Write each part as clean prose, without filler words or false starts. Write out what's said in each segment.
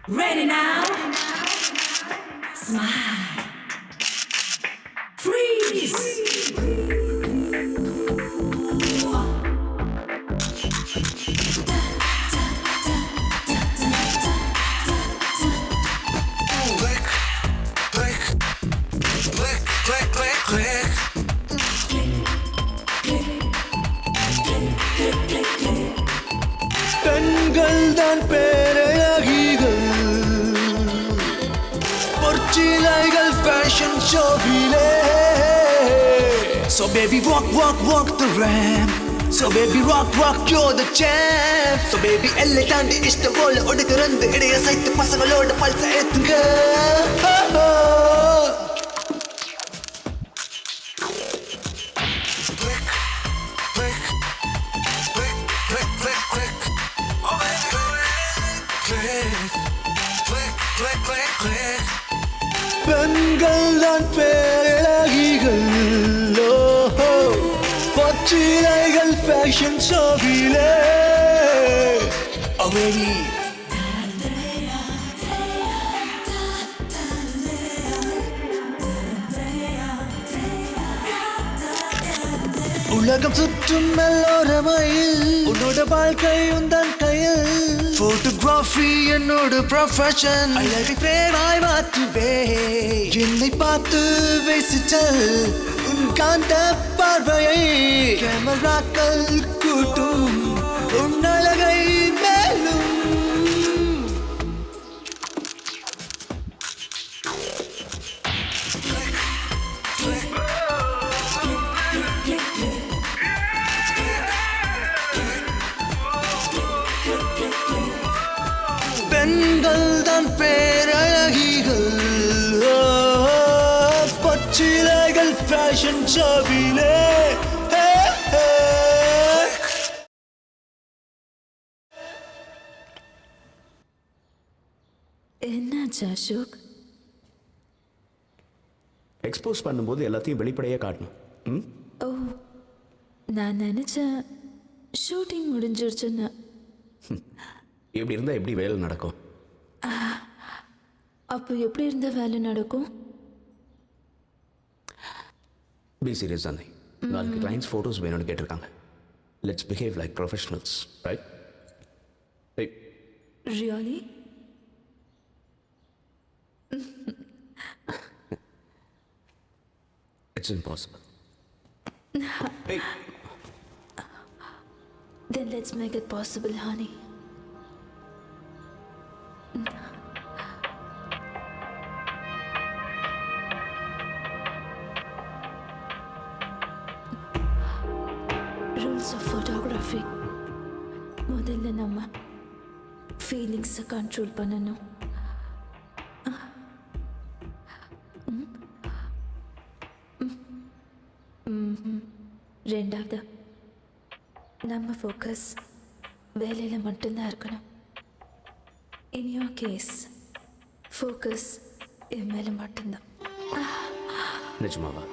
Ready now? Smile. Freeze. பெண்கள் தான் பேரழகிகள், பொற்சிலைகள் fashion ஷோவிலே. So baby walk walk walk the ramp, so baby rock rock you're the champ. So baby எல்லை தாண்டி இஷ்டம் போல ஒடுக்கிறந்து இடைய சைத்து பசங்களோட பல்ச ஏத்துங்க. பெண்கள் தான் பேரழகிகள், பொற்சிலைகள் ஃபேஷன் ஷோவிலே. Oh baby உலகம் சுற்றும் எல்லோரமையில் உன்னோட வாழ்க்கை உந்தன் கையில். போட்டோகிராஃபி என்னோட ப்ரொஃபஷன், அழகை பிரேமாய் மாற்றுவே. என்னை பார்த்து பேசிச்சல் உன் காந்த பார்வையை கேமராக்கள் கூட்டும் உன் அழகை மேலும். பெண்கள் தான் பேரழகிகள், பொற்சிலைகள் ஃபேஷன் ஷோவிலே. என்னாச்சு அசோக்? எக்ஸ்போஸ் பண்ணும்போது எல்லாத்தையும் வெளிப்படையாக காட்டணும். ஓ, நான் நினச்சேன் ஷூட்டிங் முடிஞ்சிருச்சுன்னு. இப்படி இருந்தால் எப்படி வேலை நடக்கும்? அப்போ எப்படி இருந்த வேலை நடக்கும்? பி சீரியஸ் தானே. நாளைக்கு கிளைண்ட்ஸ் ஃபோட்டோஸ் வேணும்னு கேட்டிருக்காங்க. Let's behave like professionals, right? Really? It's impossible. Then let's make it possible, honey. Rules of photography. முதல்ல நம்ம ஃபீலிங்ஸை கண்ட்ரோல் பண்ணணும். ரெண்டாவது, நம்ம ஃபோக்கஸ் வேலையில் மட்டும்தான் இருக்கணும். இன் யோர் கேஸ் ஃபோக்கஸ் என் மேலே மட்டும்தான். நிஜமாவா?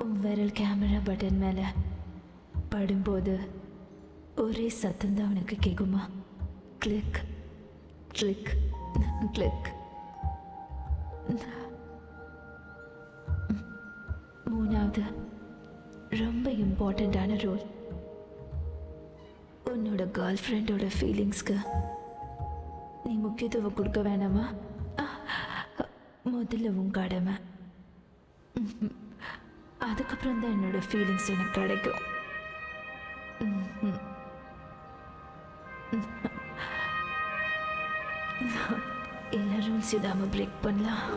உன் விரல் கேமரா பட்டன் மேலே படும்போது ஒரே சத்தம் தான் உனக்கு கேட்குமா? Click click click. மூணாவது, ரொம்ப இம்பார்ட்டண்ட்டான ரோல். உன்னோட கேர்ள் ஃப்ரெண்டோட ஃபீலிங்ஸ்க்கு நீ முக்கியத்துவம் கொடுக்க வேணாமா? முதல்ல உன் கடமை, அதுக்கப்புறம் தான் என்னோட ஃபீலிங்ஸ் எனக்கு கிடைக்கும். எல்லா ரூல்ஸ் இல்லாம பிரேக் பண்ணலாம்.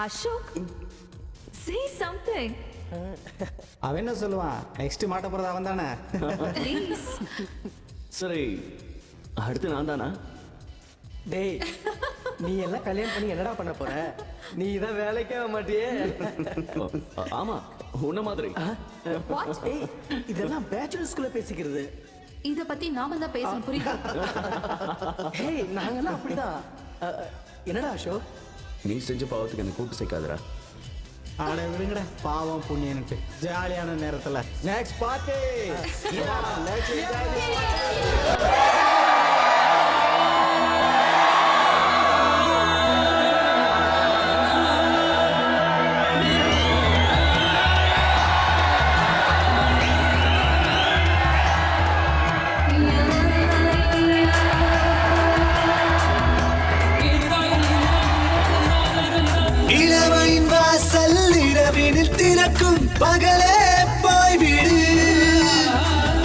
Ashok, say something. அவன் என்ன சொல்லுவான்? நெக்ஸ்ட் மாட்ட போறது அவன் தானே. Please. சரி, அடுத்து நான் தானா? டேய், நீ எல்லாம் கல்யாணம் பண்ணி என்னடா பண்ண போற? நீ தான் வேலைக்கே ஆக மாட்டியே. ஆமா, உன்ன மாதிரி. ஏய், இதெல்லாம் பேச்சுலர்ஸ்குள்ள பேசிக்கிறது. இத பத்தி நாம தான் பேசணும், புரியுதா? ஹேய், நாங்கெல்லாம் அப்படிதான். என்னடா அசோக்? நீ செஞ்ச பாவத்துக்கு என்ன கூட்டு சேர்க்காதடா. ஆட விடுங்கடா, பாவம் புண்ணியன்ட்டு ஜாலியான நேரத்துல நெக்ஸ்ட் பார்ட்டி. இளமையின் வாசல் இரவினில் திறக்கும் பகலே போய்விடு.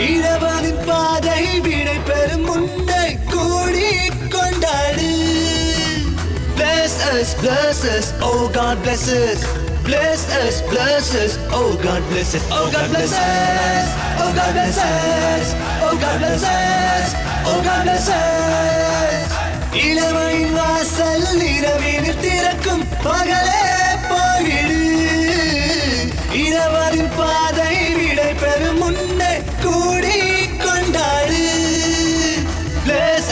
இளவனின் பாதை விடை பெறும் முன்னை கூடி கொண்டாடு. Bless us, oh God bless us. Bless us, oh God bless us. Oh God bless us, oh God bless us. Oh God bless us, oh God bless us. இளமையின் வாசல் இரவினில் திறக்கும் பகலே போய்விடு. இரவரின் பாதை விடை பெறும் முன்னே கூடி கொண்டாடு. Bless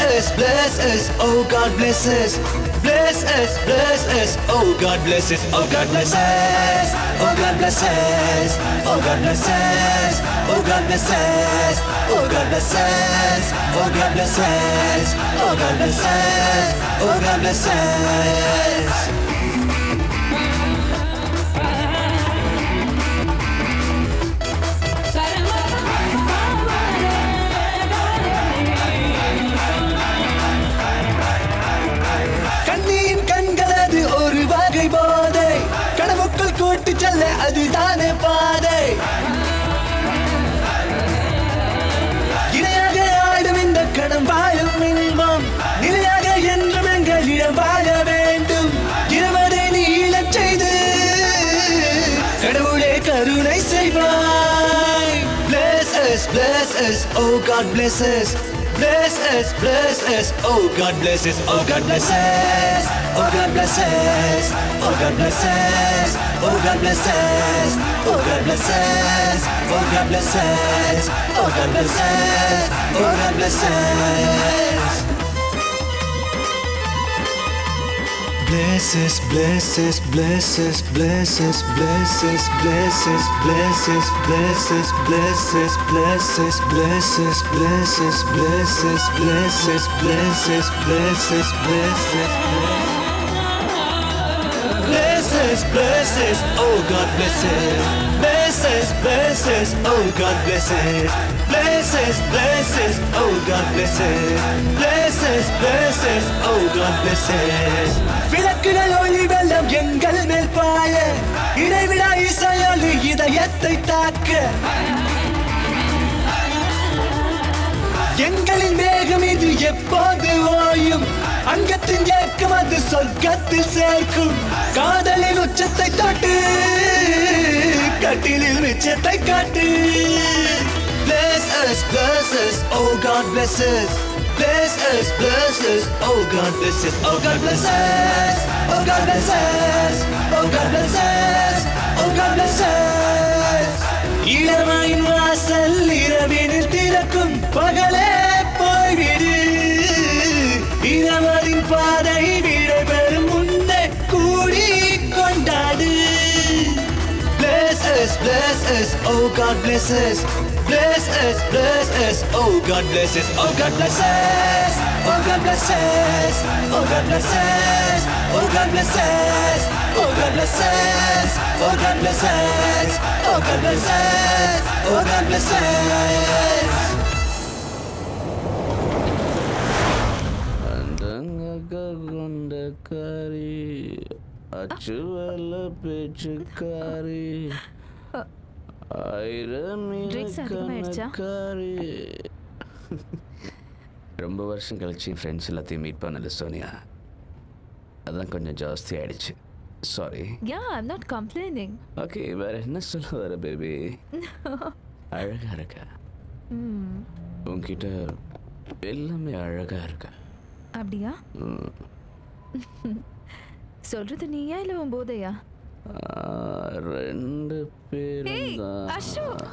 us, oh God bless us. Bless us, oh God bless us. Oh God bless us, oh God bless us. Oh God bless us, oh God bless us. Oh God bless us, oh God bless us. Oh God bless us, oh God bless us. கண்ணியின் கண்களது ஒரு வகை போதை, கனவுக்குள் கூட்டு செல்ல அதுதானே பாதை. இணையாக ஆடும் இந்த கணம் வாழும் இன்பம் நிலையாக என்றும் எங்களிடம் வாழ வேண்டும். இருவரை நீளச் செய்து கடவுளே கருணை செய்வாய். Bless us, oh God bless us. Bless us, oh God bless us. Oh God bless us, oh God bless us. Oh God bless us, oh God bless us. Oh God bless us, oh God bless us. Oh God bless us, oh God bless us. Bless us, bless us, bless us, bless us, bless us, bless us, bless us, bless us, bless us, bless us, bless us, bless us, bless us, bless us, bless us, bless us, bless us. Bless us, bless us, oh God bless us. Bless us, oh God bless us. Bless us, oh God bless us. Bless us, oh God bless us. விளக்குகள் ஒளி வெள்ளம் எங்கள் மேல் பாய, இடைவிடா இசையொலி இதயத்தை தாக்க. எங்களின் வேகம் இது எப்போது ஓயும், அங்கத்தின் ஏக்கம் அது சொர்க்கத்தில் சேர்க்கும். காதலின் உச்சத்தை தொட்டு கட்டிலில் மிச்சத்தை காட்டு. Bless us, oh God bless us. Bless us, oh God bless us. Oh God bless us, oh God bless us. Oh God bless us, oh God bless us. இளமையின் வாசல் இரவினில் திறக்கும் பகலே போய்விடு. இரவரின் பாதை விடை பெறும் முன்னே கூடி கொண்டாடு. Bless us, oh God bless us. Bless us, oh God bless us. Oh God bless us, oh God bless us. Oh God bless us, oh God bless us. Oh God bless us, oh God bless us. Oh God bless us, oh God bless us. ஆட்டக்காரி அச்சு வெள்ள பேச்சுக்காரி ஆயிரம் Drinks அதிகமாயிடுச்சா? கணக்காரி. ரொம்ப வருஷம் கழிச்சு friends எல்லாத்தையும் meet பண்ணல சோனியா, அதான் கொஞ்சம் ஜாஸ்தி ஆயிடுச்சு. Sorry. Yeah, I'm not complaining. Okay, வேற என்ன சொல்ல வர பேபி? அழகா இருக்க, உன்கிட்ட எல்லாமே அழகா இருக்க. அப்படியா? சொல்றது நீயா இல்ல உன் போதையா? ரெண்டு பேரும் ஏய், தான். அசோக்.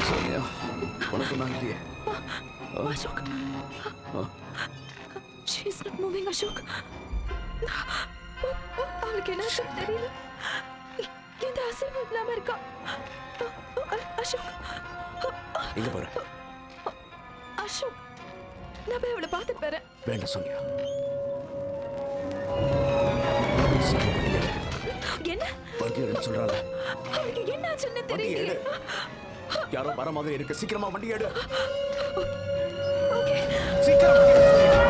சோனியா, உனக்கு நான் இல்லையே. Ashok. She is not moving, Ashok. அவளுக்கு என்ன தெரியல. இந்த அசைவு இல்லாம இருக்கா. அசோக். எங்க போற? அசோக், நான் போய் அவளை பார்த்துட்டு வரேன். வேண்டாம் சோனியா, சீக்கிரம் வண்டி எடு. என்ன? வண்டி எடுன்னு சொல்றாங்க. அவளுக்கு என்ன ஆச்சுன்னு வண்டி தெரியல. எடு. யாரோ வர மாதிரி இருக்கு, சீக்கிரமா வண்டி எடு. ஓகே. சீக்கிரம் வண்டி எடு சோனியா.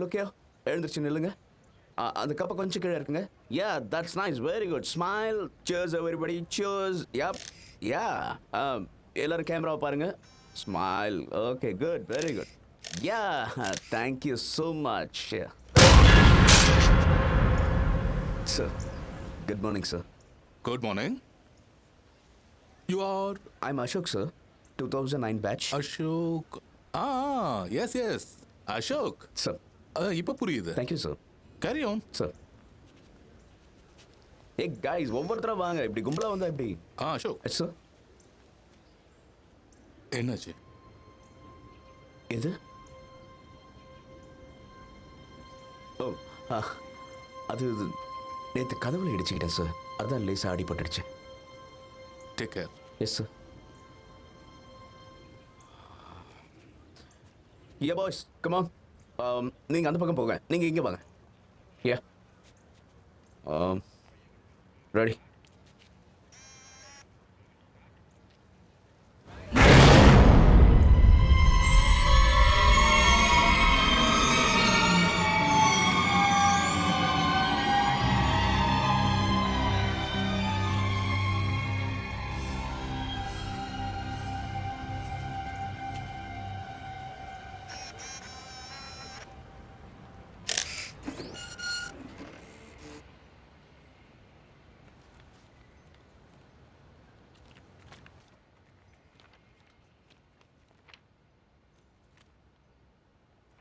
லுக்கியா எழுந்துருச்சு நில்லுங்க. அந்த கப்பை கொஞ்சம் கீழே இருக்குங்க. Yeah, that's nice, very good. Smile, cheers everybody, cheers. Yup, yeah. எல்லாரும் கேமராவை பாருங்க. Smile. Okay, good, very good. Yeah, thank you so much. Sir, good morning sir. Good morning. You are I'm Ashok sir, 2009 batch. Ashok. Yes. Ashok. Sir, இப்போ புரியுது. Thank you sir. Carry on. Sir, hey guys, ஒவ்வொருத்தரும் வாங்க. இப்படி கும்பலா வந்தா எப்படி? Ashok. Sir, என்னாச்சு? எது? ஓ, அது நேற்று கதவுல இடிச்சுக்கிட்டேன் சார், அதான் லேசாக அடிபட்டுடுச்சு. Take care. Yes sir. Yeah boys, come on. நீங்கள் அந்த பக்கம் போங்க, நீங்கள் இங்கே வாங்க. Yeah, ready.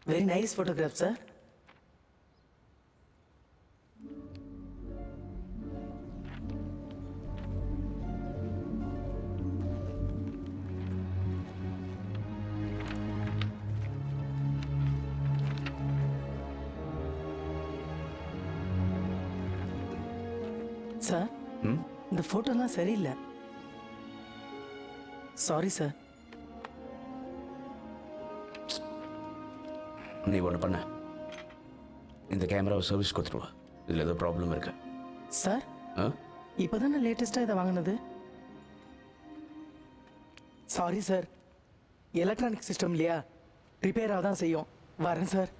Very nice photograph sir. Sir, இந்த ஃபோட்டோலாம் சரியில்லை. Sorry sir. நீ ஒன்று பண்ண, இந்த கேமராவை சர்வீஸ் கொடுத்துருவா. இதில் ஏதோ ப்ராப்ளம் இருக்கு. சார், ஆ, இப்போ தானே லேட்டஸ்ட்டாக இதை வாங்கினது. சாரி சார், எலக்ட்ரானிக் சிஸ்டம் இல்லையா, ரிப்பேராக தான் செய்யும். வரேன் சார்.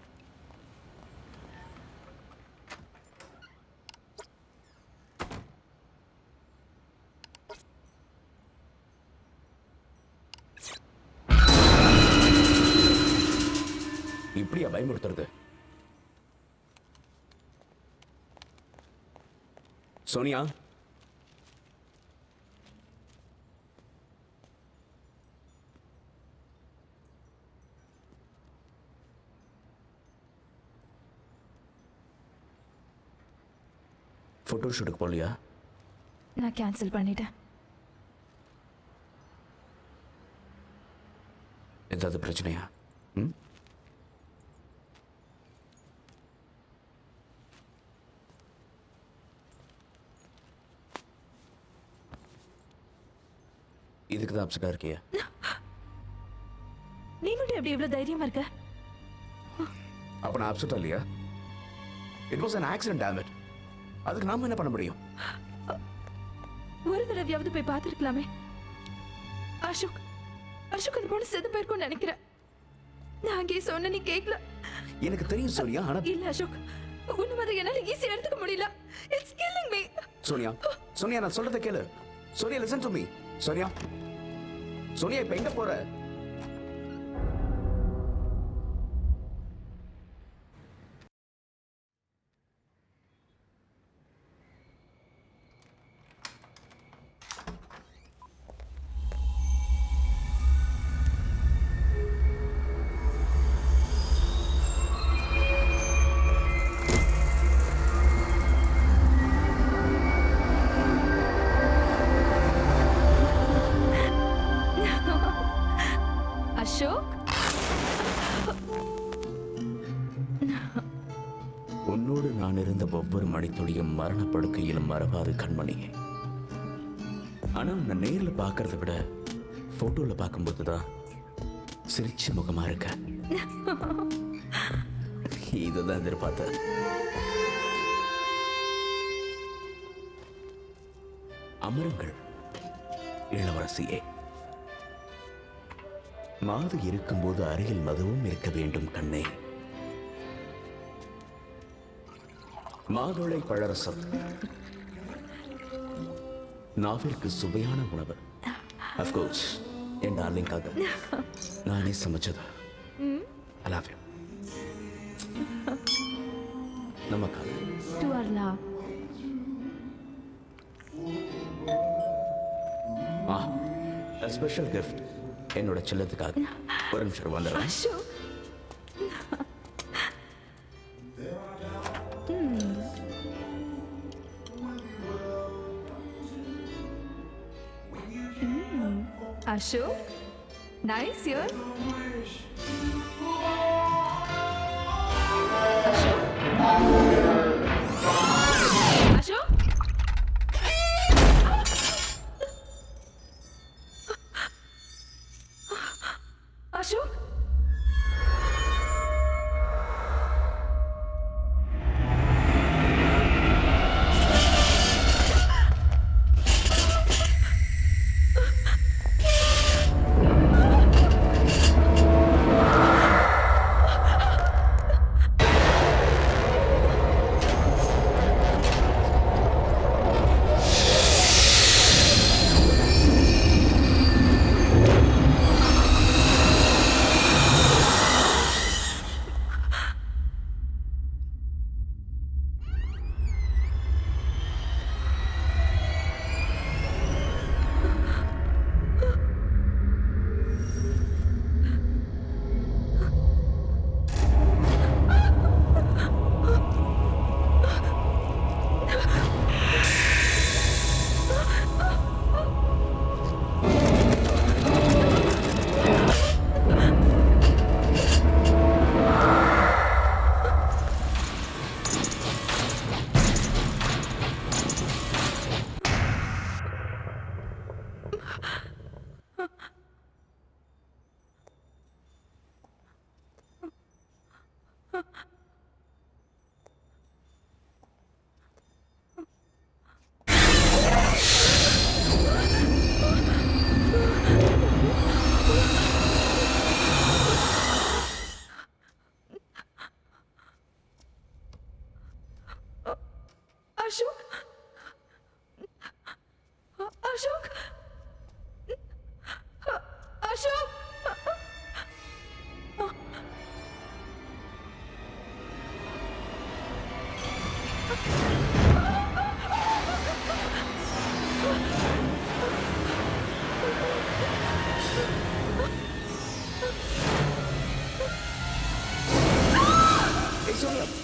இப்படியா பயமுறுத்துறது? சோனியா ஃபோட்டோ ஷூட்டுக்கு போகலையா? நான் கேன்சல் பண்ணிட்டேன். ஏதாவது பிரச்சனையா? ம் இதுக்கு தான் அப்செட்டாக இருக்கியா? நீ மட்டும் எப்படி இவ்வளவு தைரியமா இருக்க? அப்போ நான் அப்செட்டாக இல்லையா? It was an accident, damn it. அதுக்கு நாம என்ன பண்ண முடியும்? ஒரு தடவையாவது போய் பார்த்துருக்கலாமே. அசோக் அசோக் அந்த பொண்ணு செத்து போயிருக்கும்னு நினைக்கிறேன். நான் அங்கே சொன்ன நீ கேட்கல. எனக்கு தெரியும் சோனியா, ஆனா இல்ல அசோக், உன்ன மாதிரி என்னால ஈஸியா எடுத்துக்க முடியல. It's killing me. Sonia Sonia நான் சொல்றதை கேளு. Sonia listen to me. Sonia Sonia இப்ப எங்க போற? அசோக், உன்னோடு நான் இருந்த ஒவ்வொரு மணித்துளியும் மரணப்படுக்கையிலும் மறவாது கண்மணியே. ஆனா நான் நேர்ல பார்க்கறத விட போட்டோல பார்க்கும்போது தான் சிரிச்ச முகமா இருக்க. இதுதான் எதிர்பார்த்த. அமருங்கள் இளவரசியே. மாது இருக்கும்போது அருகில் மதுவும் இருக்க வேண்டும் கண்ணே. மாதுளை பழரசம் நாவிற்கு சுவையான உணவு. அஃப்கோர்ஸ் என் டார்லிங்காக நானே சமைச்சது. I love you. நமக்காக. to our love. A special gift என்னோட செல்லத்துக்காக. ஒரு நிமிஷம் வந்துடுறேன். Ashok, Ashok, nice here. Ashok, Ashok, Ashok.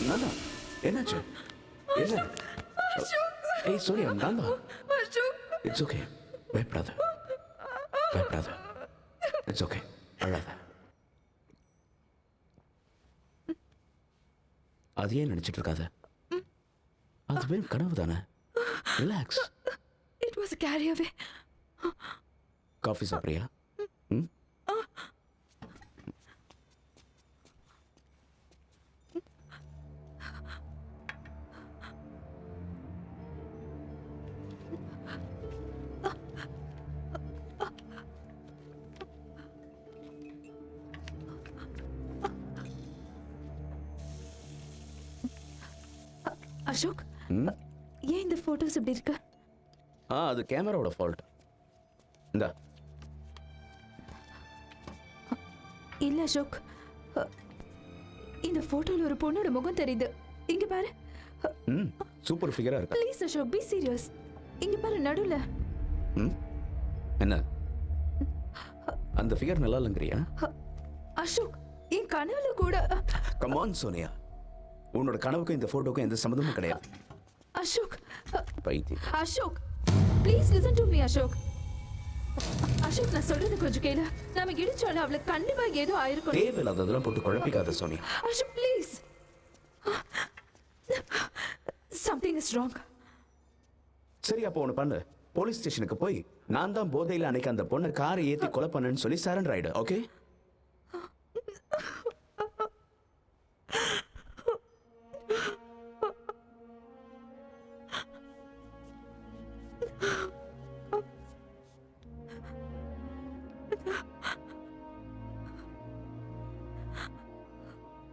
நான் தான். என்னாச்சு என்ன ஏய் சோனியா நான் தான். இட்ஸ் ஓகே, பயப்படாத பயப்படாத, இட்ஸ் ஓகே, அழாத. அது ஏன் நினைச்சிட்டு இருக்காத, அது வெறும் கனவு தானே. Relax. It was a carry away. Coffee சாப்பிட்றியா? ம். அசோக், ம். ஏன் இந்த போட்டோஸ் இப்படி இருக்கு? அது கேமராவோட ஃபால்ட். இந்தா. இல்ல அசோக், இந்த போட்டோல ஒரு பொண்ணோட முகம் தெரியுது. இங்க பாரு. ம், சூப்பர் ஃபிகரா இருக்கா. Please Ashok, be serious. இங்க பாரு நடுவுல. ம், என்ன அந்த ஃபிகர் நல்லா இல்லைங்கிறியா? அசோக், என் கனவுல கூட. கம் ஆன் சோனியா, உன்னோட கனவுக்கும் இந்த போட்டோக்கும் எந்த சம்மந்தமும் கிடையாது. அசோக், பைத்தியம். Ashok, please listen to me Ashok. Ashok, நான் சொல்றது கொஞ்சம் கேளு. நாம இடிச்சோல அவளுக்கு கண்டிப்பா ஏதோ ஆயிருக்கும். தேவையில்லாததெல்லாம் போட்டு குழப்பிக்காத Sonia. Ashok please. Something is wrong. சரி, அப்போ ஒன்று பண்ணு. போலீஸ் ஸ்டேஷனுக்கு போய் நான் தான் போதையில் அன்னைக்கு அந்த பொண்ணை காரை ஏற்றி கொலை பண்ணேன்னு சொல்லி சரண்டர் ஆயிடு. ஓகே?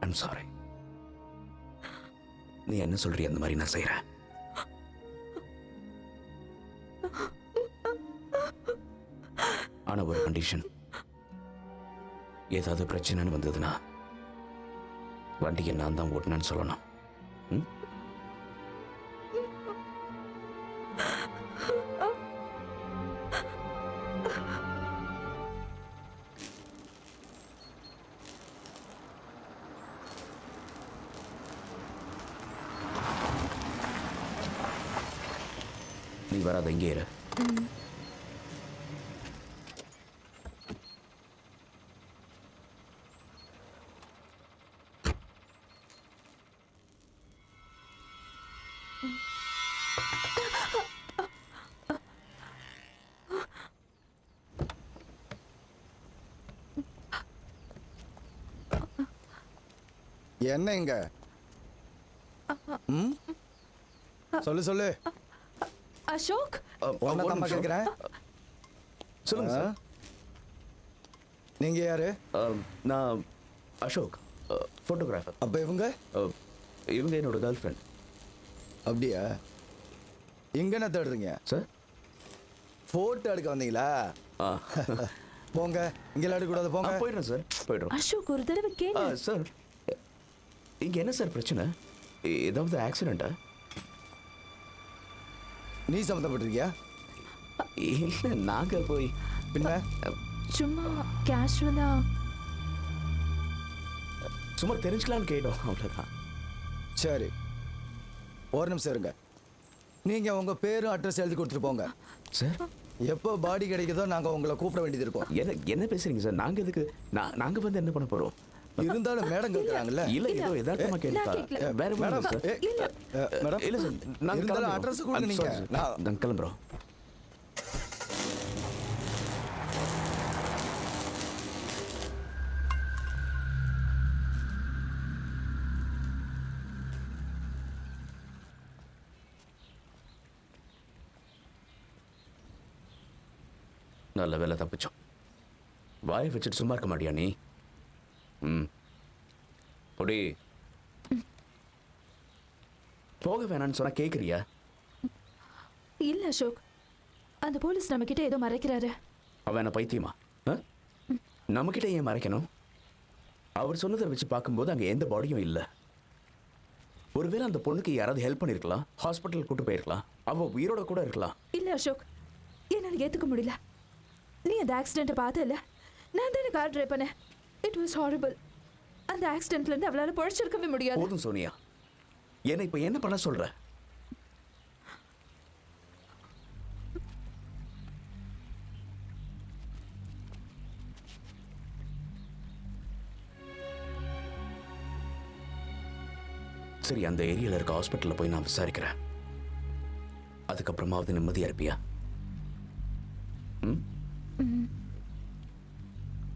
I'm sorry. நீ என்ன சொல்றிய அந்த மாதிரி நான் செய்யறேன். ஆனா ஒரு கண்டிஷன், ஏதாவது பிரச்சனைன்னு வந்ததுன்னா வண்டியை நான் தான் ஓட்டினேன்னு சொல்லணும். ம்? நீ வராத, இங்கே இரு. என்ன இங்க? ம்? சொல்லு சொல்லு. அசோக், உன்னை தான் கேட்கிறேன். சொல்லுங்க சார். நீங்க யாரு? நான் அசோக், ஃபோட்டோகிராஃபர். அப்ப இவங்க? இவங்க என்னோட கேர்ள் ஃப்ரெண்ட். அப்படியா? இங்க என்ன தேடுறீங்க சார்? போட்டோ எடுக்க வந்தீங்களா? போங்க, இங்க எடுக்க கூடாது, போங்க. போயிடுறேன் சார், போயிடுறோம். அசோக் ஒரு தடவை கேளு. சார், இங்க என்ன சார் பிரச்சனை? ஏதாவது ஆக்சிடென்ட்டா? நீ சம்மந்தப்பட்டிருக்கியா? இல்லை, நாங்க போய் பின்ன சும்மா கேஷுவலா சும்மா தெரிஞ்சுக்கலாம்னு கேட்டோம், அவ்வளோதான். சரி, ஒரு நிமிஷம் இருங்க. நீங்க உங்க பேரும் அட்ரஸ் எழுதி கொடுத்துட்டு போங்க. சார், எப்போ பாடி கிடைக்குதோ நாங்க உங்களை கூப்பிட வேண்டியது இருக்கும். என்ன பேசுறீங்க சார்? நாங்க எதுக்கு? நாங்க வந்து என்ன பண்ண போறோம்? இருந்தாலும் மேடம் கேட்குறாங்கல்ல. இல்ல, ஏதோ யதார்த்தமா கேட்டா. வேற மேடம், சார். மேடம் இல்ல சார், நாங்க இருந்தாலும் அட்ரஸ் கொடுங்க நீங்க. நான் கிளம்புறோம். நல்ல வேலை தப்பிச்சோம். வாயை வச்சுட்டு சும்மா இருக்க மாட்டியா நீ? ம், பொடி. போக வேணான்னு சொன்னா கேட்குறியா? இல்ல அசோக், அந்த போலீஸ் நம்ம கிட்ட ஏதோ மறைக்கிறாரு. அவன் என்ன பைத்தியமா? நம்ம கிட்ட ஏன் மறைக்கணும்? அவர் சொன்னதை வச்சு பார்க்கும்போது அங்கே எந்த பாடியும் இல்லை. ஒருவேளை அந்த பொண்ணுக்கு யாராவது ஹெல்ப் பண்ணிருக்கலாம், ஹாஸ்பிட்டல் கூட்டு போயிருக்கலாம், அவ உயிரோட கூட இருக்கலாம். இல்ல அசோக், என்னால ஏத்துக்க முடியல. நீ அந்த ஆக்சிடென்ட்டை பார்த்தல, நான் தானே கார் டிரைவ் பண்ணேன். It was horrible. அந்த ஆக்சிடென்ட்ல இருந்து அவளால பொழைச்சிருக்கவே முடியாது. போதும் சோனியா, என்ன இப்ப என்ன பண்ண சொல்ற? சரி, அந்த ஏரியால இருக்க ஹாஸ்பிட்டல்ல போய் நான் விசாரிக்கிறேன். அதுக்கப்புறமாவது நிம்மதியா இருப்பியா?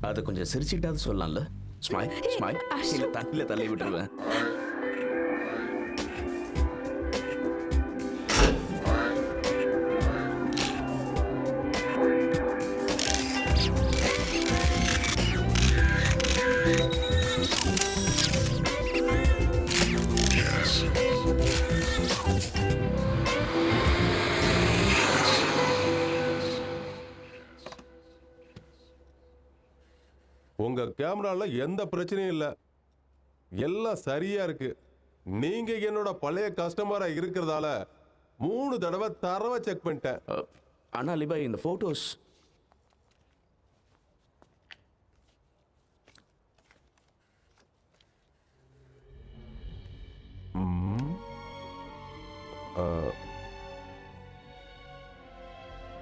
அதை கொஞ்சம் சிரிச்சுக்கிட்டாவது சொல்லலாம்ல? Smile smile. இல்ல தண்ணியில தள்ளி விட்டுருவேன். உங்க கேமரால எந்த பிரச்சனையும் இல்ல, எல்லாம் சரியா இருக்கு. நீங்க என்னோட பழைய கஸ்டமரா இருக்கிறதால 3 தடவை தரவா செக் பண்ணிட்டேன். ஆனா அலிபாய், இந்த போட்டோஸ்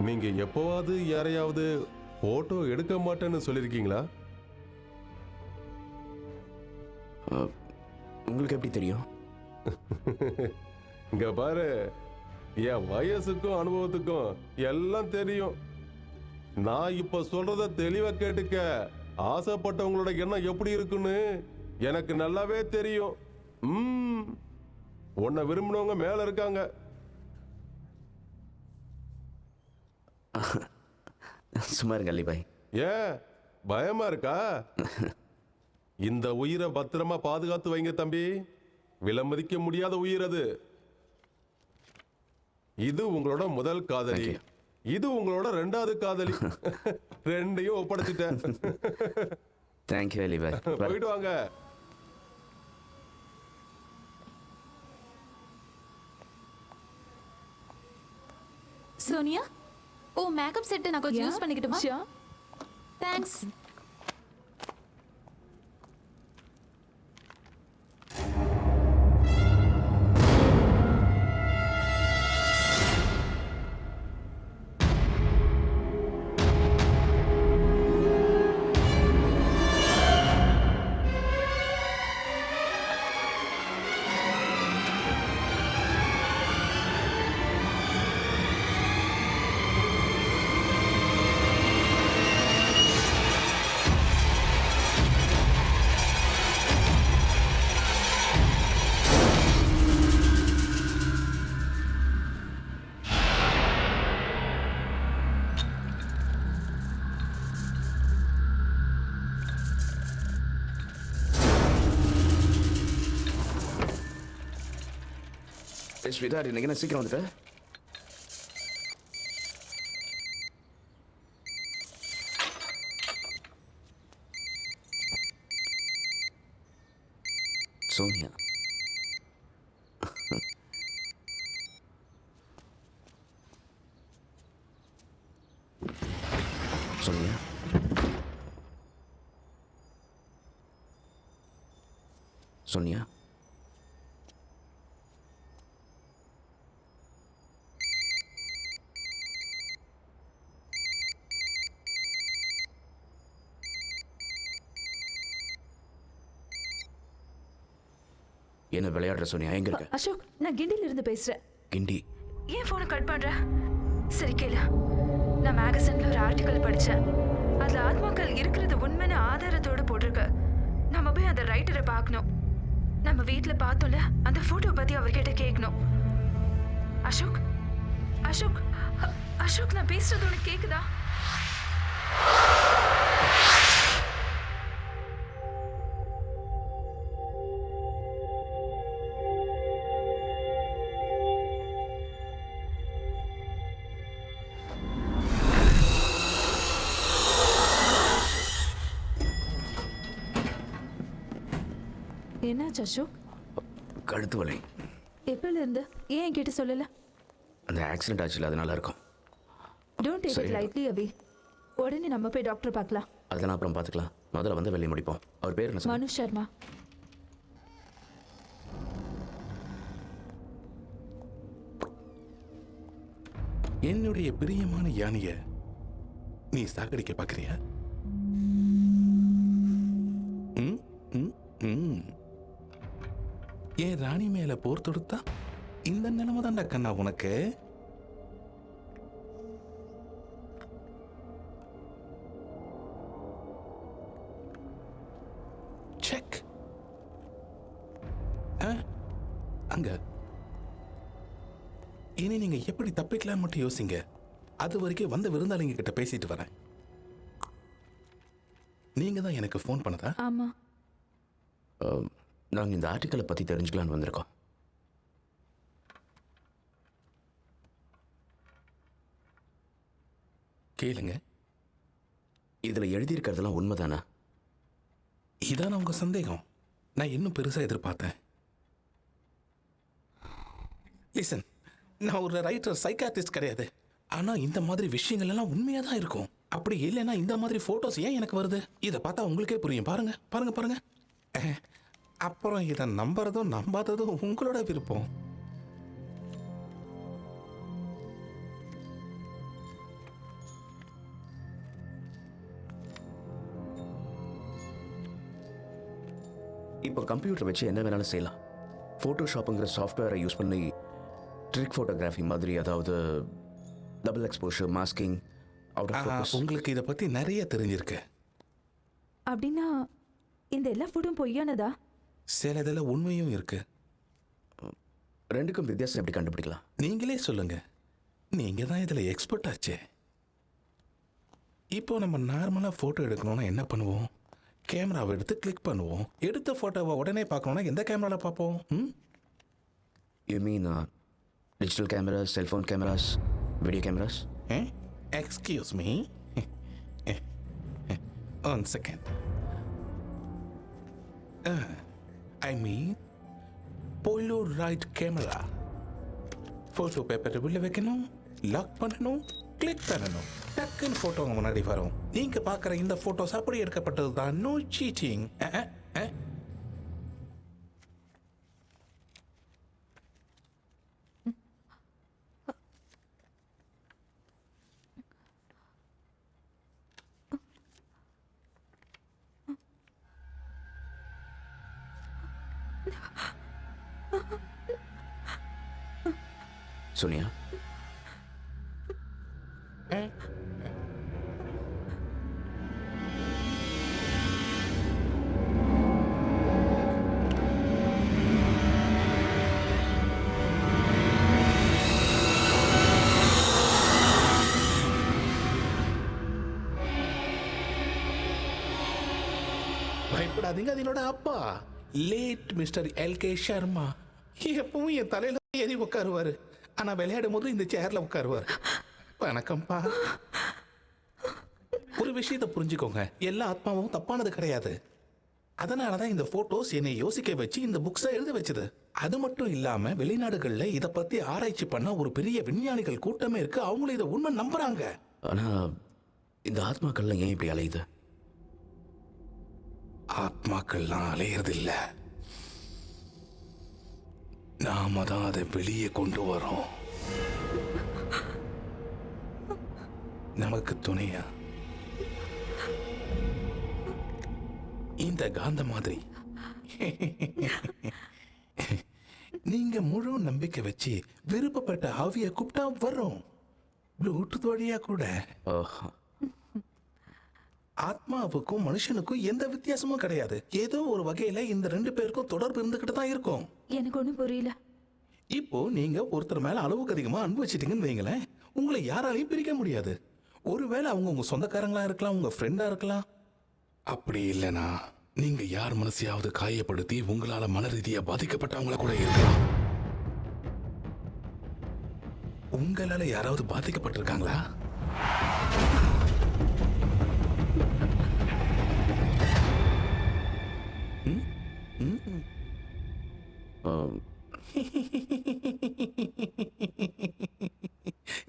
நீங்க எப்பவாவது யாரையாவது போட்டோ எடுக்க மாட்டேன்னு சொல்லிருக்கீங்களா? உங்களுக்கு எப்படி தெரியும்? இங்க பாரு, என் வயசுக்கும் அனுபவத்துக்கும் எல்லாம் தெரியும். நான் இப்ப சொல்றத தெளிவா கேட்டுக்க. ஆசைப்பட்டவங்களோட எண்ணம் எப்படி இருக்குன்னு எனக்கு நல்லாவே தெரியும். உன்னை விரும்பினவங்க மேல இருக்காங்க. சும்மா இருங்க அலிபாய். ஏன் பயமா இருக்கா? இந்த உயிரை பத்திரமா பாதுகாத்து வைங்க தம்பி. விலமதிக்க முடியாத உயிர் அது. இது உங்களோட முதல் காதலி, இது உங்களோட 2வது காதலி. ரெண்டையும் ஒப்படைச்சிட்டேன். தேங்க்யூ அலிபாய். போயிட்டு வாங்க. சோனியா, ஓ மேக்கப் செட் நான் கொஞ்சம் யூஸ் பண்ணிக்கிட்டுமா? Sure. தேங்க்ஸ். ஸ்வீட்டார், இன்னைக்கு என்ன சீக்கிரம் வந்துட்ட? சோனியா, சோனியா, சோனியா, என்ன விளையாடுற சோனியா? எங்க இருக்க? அசோக், நான் கிண்டில இருந்து பேசுறேன். கிண்டி? ஏன் போனை கட் பண்ற? சரி கேளு. நான் மேகசின்ல ஒரு ஆர்டிக்கல் படிச்சேன். அதுல ஆத்மாக்கள் இருக்கிறது உண்மையான ஆதாரத்தோட போட்டிருக்கு. நம்ம போய் அந்த ரைட்டரை பார்க்கணும். நம்ம வீட்டுல பார்த்தோம்ல அந்த போட்டோ பத்தி அவர்கிட்ட கேட்கணும். அசோக், அசோக், அசோக், நான் பேசுறது உனக்கு கேக்குதா? என்னாச்சு அசோக்? கழுத்து வலி. எப்பல இருந்து? ஏன் என்கிட்ட சொல்லல? அந்த ஆக்சிடென்ட் ஆச்சுல, அதனால இருக்கும். டோன்ட் டேக் இட் லைட்லி அபி. உடனே நம்ம போய் டாக்டர் பார்க்கலாம். அதெல்லாம் அப்புறம் பார்த்துக்கலாம். முதல்ல வந்து வெளியே முடிப்போம். அவர் பேர் என்ன? மனு சர்மா. என்னுடைய பிரியமான யானைய நீ சாகடிக்க பார்க்கறியா? ம், ம், ம். என் ராணி மேல போர் தொடுத்தா இந்த நிலைமை தான்டா கண்ணா உனக்கு. செக். அங்க இனி நீங்க எப்படி தப்பிக்கலாம்னு மட்டும் யோசிங்க. அது வரைக்கும் வந்த விருந்தாளிங்க கிட்ட பேசிட்டு வரேன். நீங்க தான் எனக்கு ஃபோன் பண்ணதா? ஆமா. நாங்கள் இந்த ஆர்டிக்கலை பற்றி தெரிஞ்சுக்கலான்னு வந்திருக்கோம். கேளுங்க. இதில் எழுதியிருக்கிறதெல்லாம் உண்மைதானா? இதான உங்க சந்தேகம்? நான் இன்னும் பெருசா எதிர்பார்த்தேன். லிசன், நான் ஒரு ரைட்டர், சைக்காட்ரிஸ்ட் கிடையாது. ஆனா இந்த மாதிரி விஷயங்கள் எல்லாம் உண்மையா தான் இருக்கும். அப்படி இல்லைன்னா இந்த மாதிரி போட்டோஸ் ஏன் எனக்கு வருது? இதை பார்த்தா உங்களுக்கே புரியும். பாருங்க பாருங்க பாருங்க. அப்புறம் இதை நம்புறதும் நம்பாததும் உங்களோட விருப்பம். இப்போ கம்ப்யூட்டர் வச்சு என்ன வேணாலும் செய்யலாம். ஃபோட்டோஷாப்புங்கிற சாஃப்ட்வேரை யூஸ் பண்ணி ட்ரிக் ஃபோட்டோகிராஃபி மாதிரி, அதாவது double exposure, masking, out of focus. உங்களுக்கு இதை பத்தி நிறைய தெரிஞ்சிருக்கு. அப்படின்னா இந்த எல்லா ஃபுட்டும் பொய்யானதா? சிலதில் உண்மையும் இருக்கு. ரெண்டுக்கும் வித்தியாசம் எப்படி கண்டுபிடிக்கலாம்? நீங்களே சொல்லுங்க. நீங்க தான் இதில் எக்ஸ்பர்ட் ஆச்சே. இப்போ நம்ம நார்மலாக ஃபோட்டோ எடுக்கணும்னா என்ன பண்ணுவோம்? கேமராவை எடுத்து கிளிக் பண்ணுவோம். எடுத்த ஃபோட்டோவை உடனே பார்க்கணும்னா எந்த கேமராவில் பார்ப்போம்? You mean digital cameras, cellphone cameras, video cameras? Excuse me, one second. I mean Polaroid camera. Photo பேப்பரை உள்ள வைக்கணும், லாக் பண்ணணும், கிளிக் பண்ணணும், டக்குன்னு ஃபோட்டோ முன்னாடி வரும். நீங்க பார்க்குற இந்த ஃபோட்டோஸ் அப்படி எடுக்கப்பட்டது தான். No seating. சோனியா, பயப்படாதீங்க. அது என்னோட அப்பா, லேட் மிஸ்டர் எல்கே சர்மா. எப்பவும் என் தலையில ஏறி உட்காருவாரு. ஆனா விளையாடும் போது இந்த சேர்ல உட்காருவாரு. வணக்கம்ப்பா. ஒரு விஷயத்தை புரிஞ்சுக்கோங்க, எல்லா ஆத்மாவும் தப்பானது கிடையாது. அதனாலதான் இந்த போட்டோஸ் என்னை யோசிக்க வச்சு இந்த புக்ஸை எழுத வச்சது. அது மட்டும் இல்லாம வெளிநாடுகள்ல இதை பத்தி ஆராய்ச்சி பண்ண ஒரு பெரிய விஞ்ஞானிகள் கூட்டமே இருக்கு. அவங்களும் இதை உண்மை நம்புறாங்க. ஆனா இந்த ஆத்மாக்கள்லாம் ஏன் இப்படி அலையுது? ஆத்மாக்கள்லாம் அலையிறது இல்ல, நாம தான் அதை வெளியே கொண்டு வரோம். நமக்கு துணையா இந்த காந்த மாதிரி நீங்க முழு நம்பிக்கை வச்சு விருப்பப்பட்ட ஆவிய கூப்பிட்டா வரும். ப்ளூடூத் வழியா கூட. ஆத்மாவுக்கும் மனுஷனுக்கும் எந்த வித்தியாசமும் கிடையாது. ஏதோ ஒரு வகையில இந்த ரெண்டு பேருக்கும் தொடர்பு இருந்துகிட்டு தான் இருக்கும். எனக்கு ஒன்றும் புரியல. இப்போ நீங்க ஒருத்தர் மேல அளவுக்கு அதிகமா அன்பு வச்சிட்டீங்கன்னு வைங்களேன், உங்களை யாராலையும் பிரிக்க முடியாது. ஒருவேளை அவங்க உங்க சொந்தக்காரங்களா இருக்கலாம், உங்க ஃப்ரெண்டா இருக்கலாம். அப்படி இல்லைனா நீங்க யார் மனசையாவது காயப்படுத்தி உங்களால மன ரீதியா பாதிக்கப்பட்டவங்கள கூட இருக்கலாம். உங்களால யாராவது பாதிக்கப்பட்டிருக்காங்களா?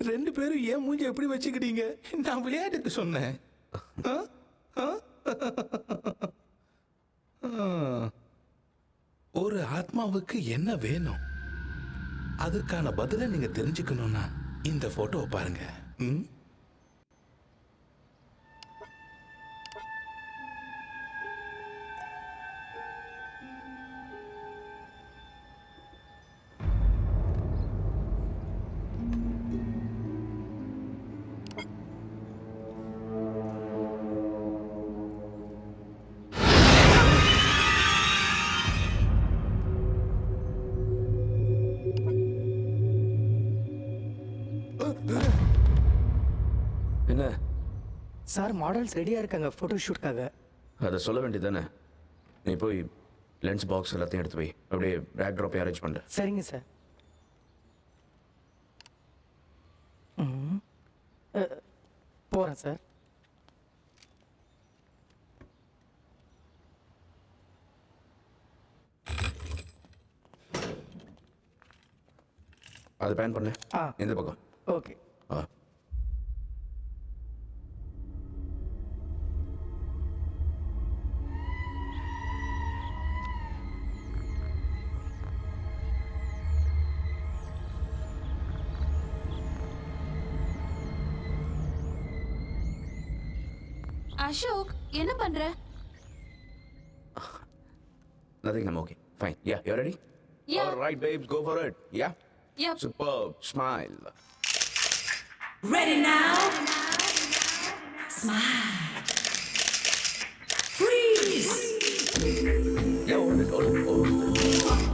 ரெண்டு பேரும் ஏன் மூஞ்சி எப்படி வச்சுக்கிட்டீங்க? நான் விளையாட்டுக்கு சொன்னேன். ஒரு ஆத்மாவுக்கு என்ன வேணும், அதுக்கான பதிலை நீங்க தெரிஞ்சுக்கணும்னா இந்த போட்டோவை பாருங்க. ம் என்ன சார் மாடல்ஸ் ரெடியாக இருக்காங்க ஃபோட்டோ ஷூட்காக. அதை சொல்ல வேண்டியதானே? நீ போய் லென்ஸ் பாக்ஸ் எல்லாத்தையும் எடுத்து போய் அப்படியே பேக் ட்ராப்பையும் அரேஞ்ச் பண்ணு. சரிங்க சார். போகிறேன் சார். அதை பேன் பண்ணு. ஆ. இந்த பக்கம். ஓகே. ஆ. அசோக் என்ன பண்ற? Nothing, I'm okay. Fine. Yeah, you ready? Yeah. All right, babes, go for it. Yeah? Yep. Superb. Smile. Ready now? Smile. Freeze. Yeah, hold it, hold it, hold it.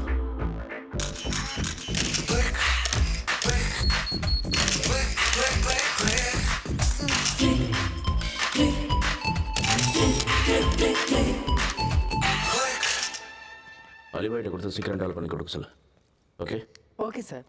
அலிபாய்ட்ட கொடுத்து சீக்கிரம் டால் பண்ணி கொடுக்க சொல்லு. Okay? Okay sir.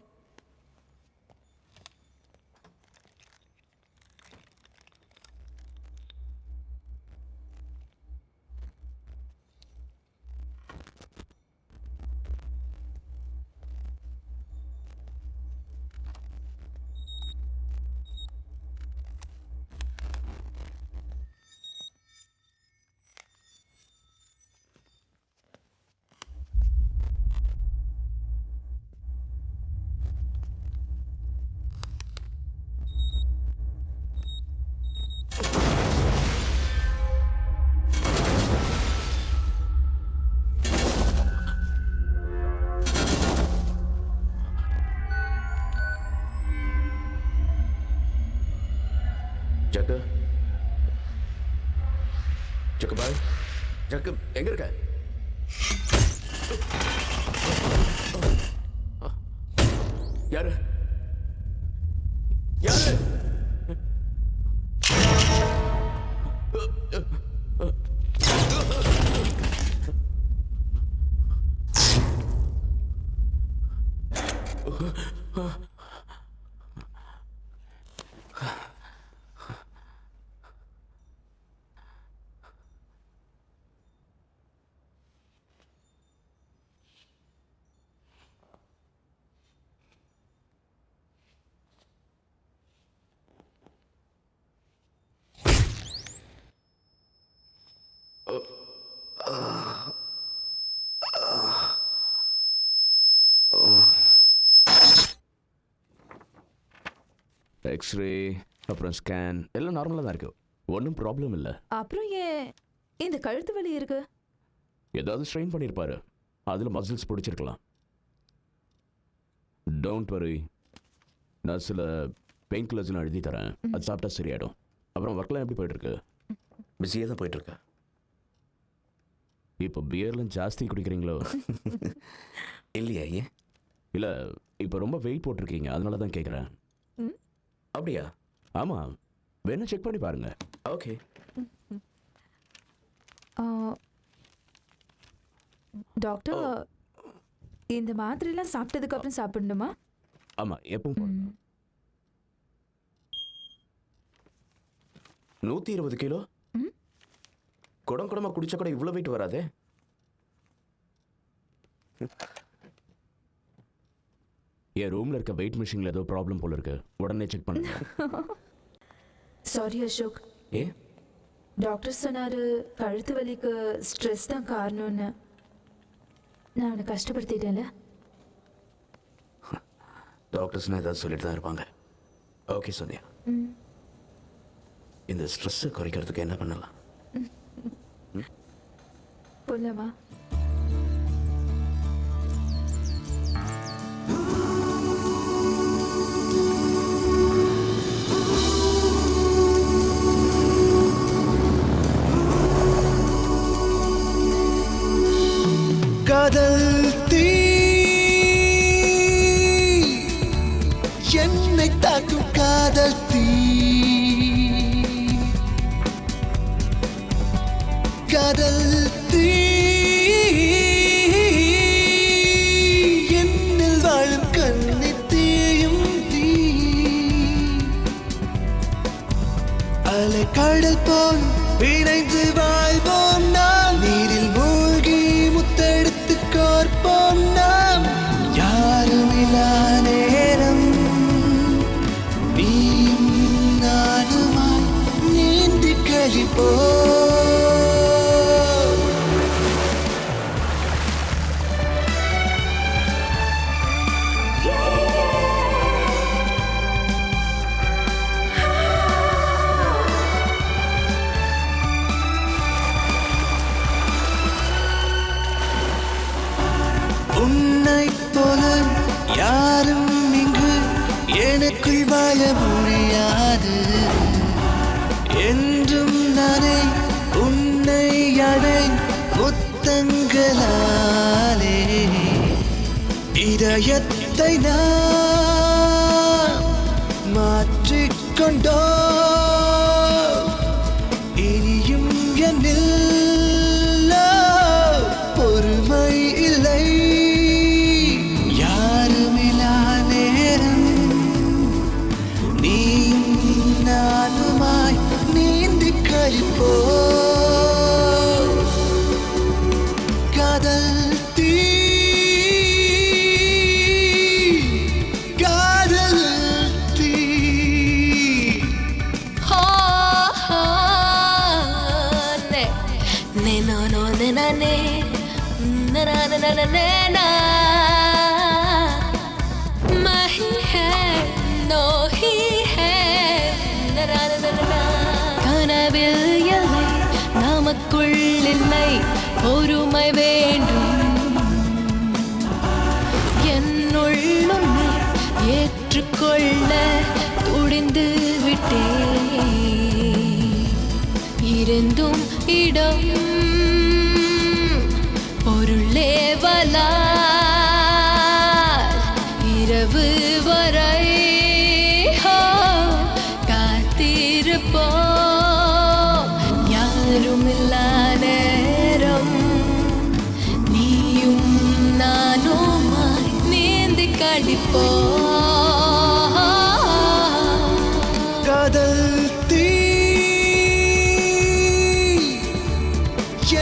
Jaggu Jaggu பாய், ஜக்கு எங்க இருக்க? யாரு யாரு? எக்ஸ்ரே அப்புறம் ஸ்கேன் எல்லாம் நார்மலாக தான் இருக்கு, ஒன்றும் ப்ராப்ளம் இல்லை. அப்புறம் ஏன் இந்த கழுத்து வலி இருக்கு? ஏதாவது ஸ்ட்ரெயின் பண்ணியிருப்பாரு, அதில் மசில்ஸ் பிடிச்சிருக்கலாம். டோன்ட் வரி, நான் சில பெயின் கில்லர்ஸ்லாம் எழுதி தரேன், அது சாப்பிட்டா சரியாயிடும். அப்புறம் ஒர்க்லாம் எப்படி போயிட்டுருக்கு? பிஸியாக தான் போயிட்டுருக்கா. இப்போ பியர்லாம் ஜாஸ்தி குடிக்கிறீங்களோ? இல்லையா? ஏன் இல்லை, இப்போ ரொம்ப வெயிட் போட்டிருக்கீங்க, அதனால தான் கேட்குறேன். அப்படியா? ஆமாம், வேணா செக் பண்ணி பாருங்க. ஓகே. டாக்டர், இந்த மாத்திரைலாம் சாப்பிட்டதுக்கு அப்புறம் சாப்பிடணுமா? ஆமாம், எப்பவும் 120 கிலோ குடம் குடமாக குடிச்சா கூட இவ்வளோ வெயிட் வராதே. என் ரூமில் இருக்க வெயிட் மிஷினில் ஏதோ ப்ராப்ளம் போல இருக்கு, உடனே செக் பண்ணுங்க. சாரி அசோக், ஏ டாக்டர் சொன்னாரு கழுத்து வலிக்கு ஸ்ட்ரெஸ் தான் காரணம்னு. நான் அவனை கஷ்டப்படுத்திட்டேன்ல. டாக்டர்ஸ்னால் ஏதாவது சொல்லிட்டு தான் இருப்பாங்க. ஓகே சோனியா, இந்த ஸ்ட்ரெஸ்ஸை குறைக்கிறதுக்கு என்ன பண்ணலாம்? போலாமா? காதல் தீ என்னை தாக்கும் காதல் தீ, காதல் தீ என்னில் வாழும் கண்ணி தீயும் தீ, அலை கடல் போல் இணைந்து வாழ்வோம் நாம், நீரில் மூழ்கி முத்தெடுத்து கோர்ப்போம் நாம், யாருமில்லா நேரம் நீயும் நானுமாய் நீந்தி கழிப்போம். உன்னை போல யாரும் இங்கு எனக்குள் வாழ முடியாது, என்றும் நானே உன்னை அடை முத்தங்களாலே, இதயத்தை நான் மாற்றிக்கொண்டோ, இனியும் என்னில் பொறுமை இல்லை, யாருமில்லா நேரம் நீயும் நானுமாய் நீந்தி கழிப்போம். காதல் தீ, காதல் தீ. கனவில் எல்லை நமக்குள் இல்லை, பொறுமை வேண்டும், என்னுள் உன்னை ஏற்றுக்கொள்ள துடிந்து விட்டேன், இருந்தும் இடம் பொருளே வலா, இரவு வரை காத்திருப்போம், யாருமில்லா நேரம் நீயும் நானுமாய் நீந்தி கழிப்போம். காதல் தீ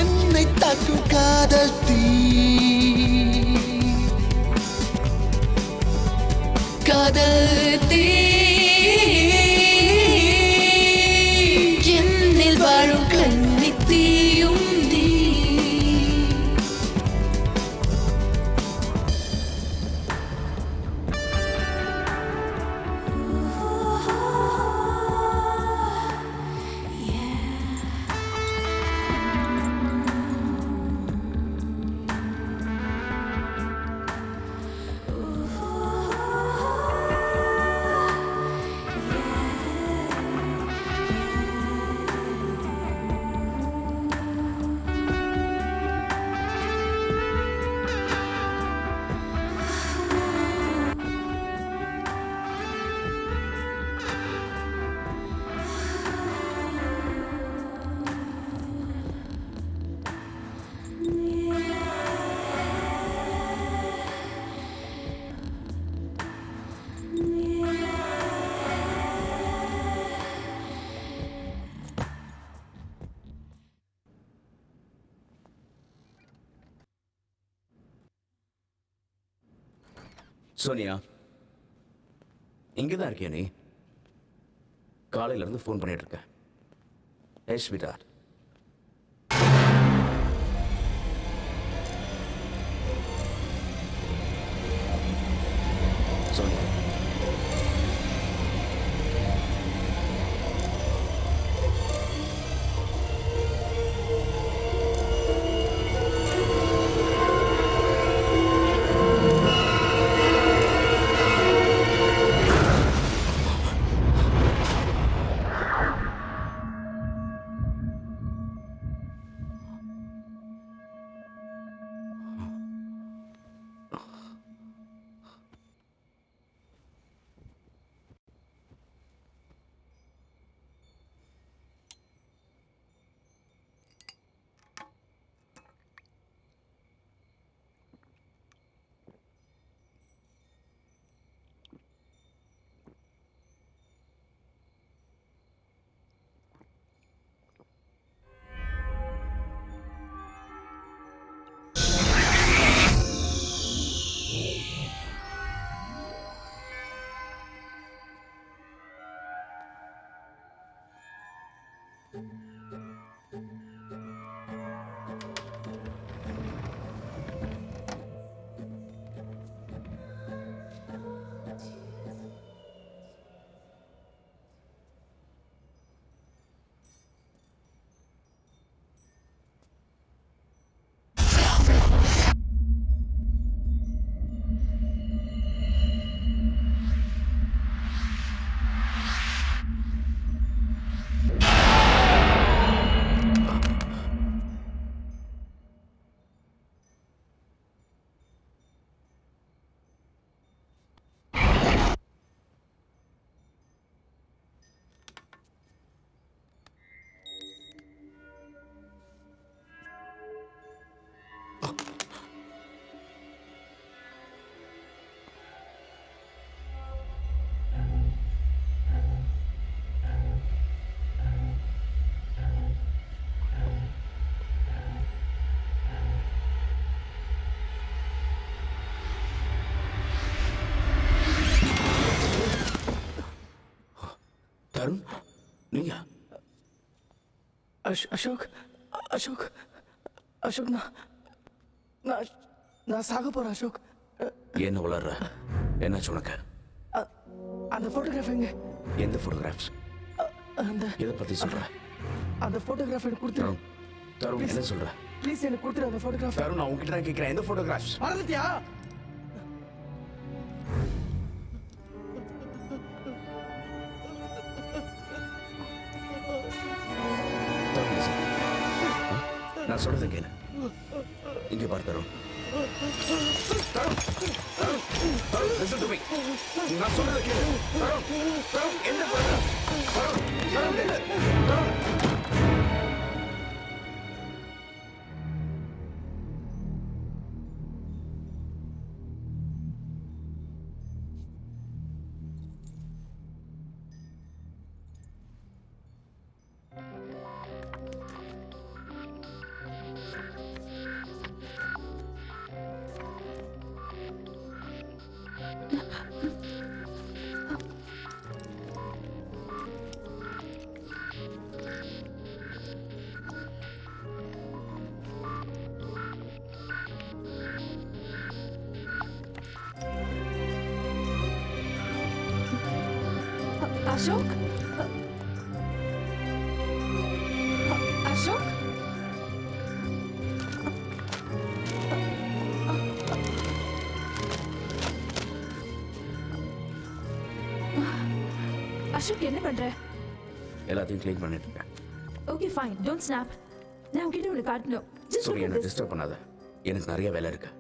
என்னை தாக்கும் காதல் தீ, காதல் தீ என்னில் வாழும் கண்ணி தீயும் தீ. சோனியா, இங்கதான் இருக்கியா நீ? காலையில இருந்து ஃபோன் பண்ணிட்டு இருக்கேன். ஏய் ஸ்வீட்டார்ட், சோனியா தருண் நீயா? அசோக் அசோக் அசோக் நான் நான் நான் சாக போறேன் அசோக். என்ன வளர்ற? என்னாச்சு உனக்கு? அந்த போட்டோகிராஃப் எங்க? எந்த போட்டோகிராஃப்ஸ்? அந்த எதை பத்தி சொல்ற? அந்த போட்டோகிராஃப் எனக்கு கொடுத்துரு. தருண் தருண் என்ன சொல்ற? ப்ளீஸ் எனக்கு கொடுத்துரு அந்த போட்டோகிராஃப். தருண் நான் உன்கிட்ட தான் கேட்கிறேன், எந்த போட்டோகிராஃப்ஸ்? மறந்துட்டியா? தருண் listen. நான் சொல்றதை கேளு. இங்க பாரு Tarun. Tarun Tarun Tarun listen to me. நான் சொல்றதை கேளு. தருண் தருண் என்ன photograph? தருண் தருண் நில்லு. தருண் அசோக் அசோக் அசோக் என்ன பண்ற? எல்லாத்தையும் க்ளீன் பண்ணிட்டு இருக்கேன். Okay fine, don't snap. நான் உன்கிட்ட உனக்கு காட்டணும். ஜஸ்ட் சரி என்ன டிஸ்டர்ப் பண்ணாத, எனக்கு நிறைய வேலை இருக்கு.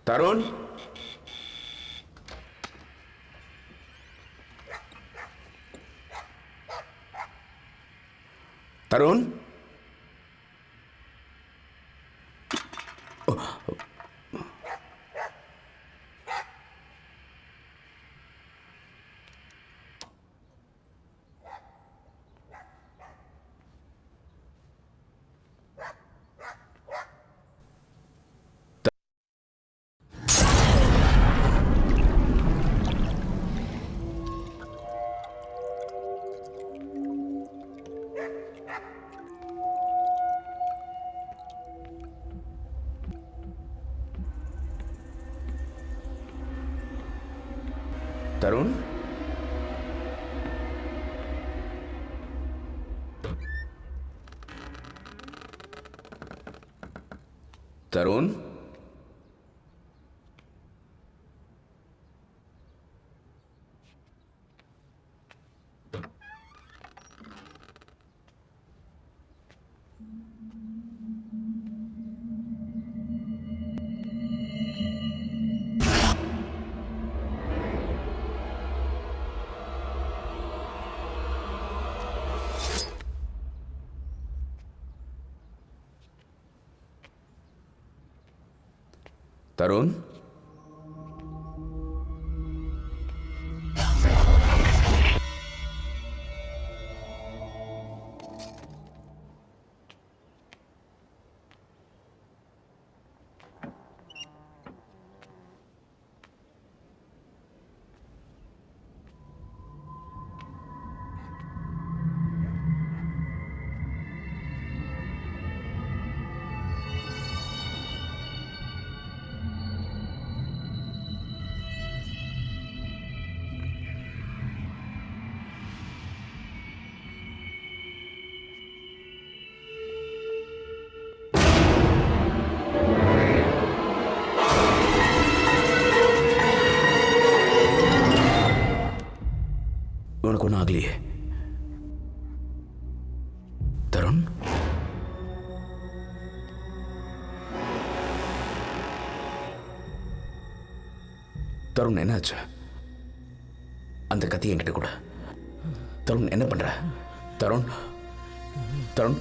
தருண் தருண் தருண் தருண் தருண் உனக்கு ஒன்றும் ஆகலையே தருண் தருண் என்னாச்சு அந்த கத்தி என்கிட்ட கூட தருண் என்ன பண்ற தருண் தருண்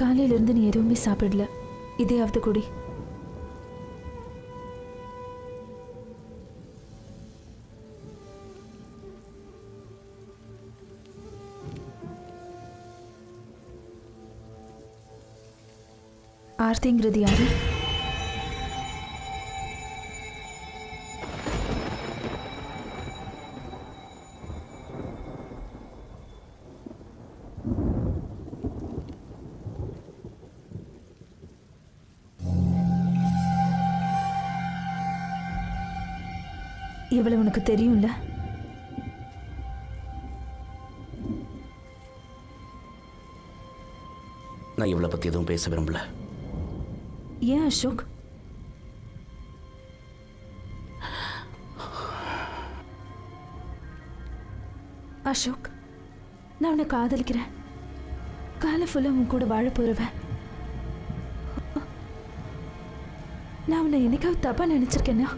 காலையிலிருந்து நீ எதுவுமே சாப்பிடல, இதையாவது குடி. ஆர்த்திங்கிறது யாரு? இவளை உனக்கு தெரியும்ல? நான் இவளை பத்தி எதுவும் பேச விரும்பல. ஏன் அசோக்? அசோக், நான் உன்னை காதலிக்கிறேன். காலை ஃபுல்லாக உன் கூட வாழ போறவன். நான் உன்னை என்னைக்காவது தப்பா நினைச்சிருக்கேன்னா?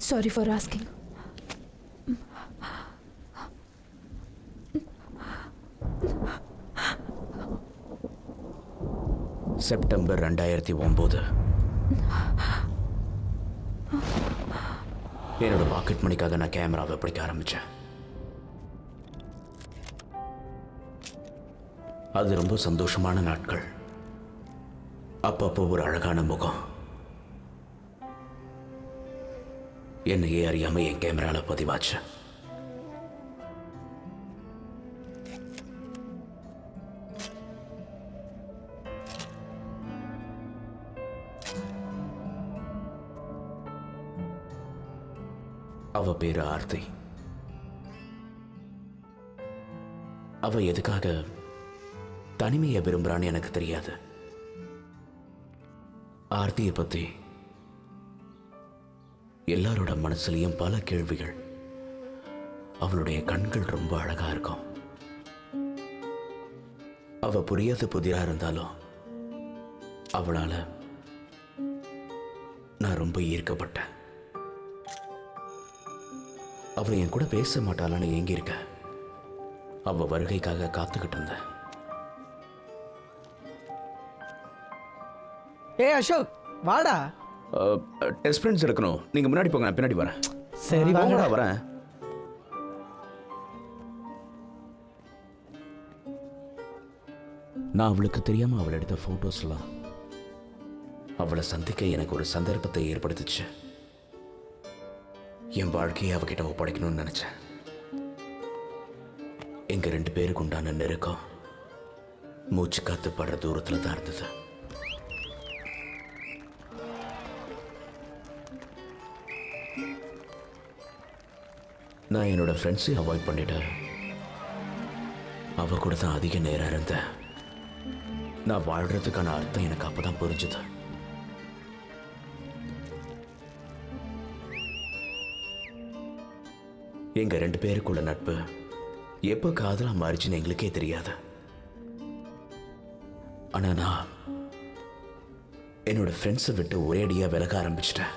Sorry for asking. செப்டம்பர் 2009. என்னோட பாக்கெட் மணிக்காக நான் கேமராவை பிடிக்க ஆரம்பித்தேன். அது ரொம்ப சந்தோஷமான நாட்கள். அப்பப்போ ஒரு அழகான முகம் என்னையே அறியாம என் கேமரால பதிவாச்சு. அவ பேரு ஆர்த்தி. அவ எதுக்காக தனிமையை விரும்புறான்னு எனக்கு தெரியாது. ஆர்த்தியை பத்தி எல்லாரோட மனசுலயும் பல கேள்விகள். அவளுடைய கண்கள் ரொம்ப அழகா இருக்கும். அவ புரியாத புதிரா இருந்தாலும் அவளால நான் ரொம்ப ஈர்க்கப்பட்டேன். அவ என் கூட பேச மாட்டாளான்னு ஏங்கி இருக்க. அவ வருகைக்காக காத்துக்கிட்டு இருந்தேன். ஏய் அசோக், வாடா. டெஸ்ட் ஃப்ரெண்ட்ஸ் எடுக்கணும். நீங்க முன்னாடி போங்க, நான் பின்னாடி வரேன். சரி வாங்கடா. வரேன். நான் அவளுக்கு தெரியாம அவள் எடுத்த போட்டோஸ்லாம் அவளை சந்திக்க எனக்கு ஒரு சந்தர்ப்பத்தை ஏற்படுத்துச்சு. என் வாழ்க்கையை அவகிட்ட ஒப்படைக்கணும்னு நினைச்சேன். எங்க 2 பேருக்கு உண்டான நெருக்கம் மூச்சு காத்து படுற தூரத்துல தான் இருந்தது. நான் என்னோட ஃப்ரெண்ட்ஸை அவாய்ட் பண்ணிட்டேன். அவ கூட தான் அதிக நேரம் இருந்தேன். நான் வாழ்றதுக்கான அர்த்தம் எனக்கு அப்பதான் புரிஞ்சுது. எங்க 2 பேருக்குள்ள நட்பு எப்போ காதலா மாறிச்சுன்னு எங்களுக்கே தெரியாது. ஆனா நான் என்னோட ஃப்ரெண்ட்ஸை விட்டு ஒரேடியா விலக ஆரம்பிச்சிட்டேன்.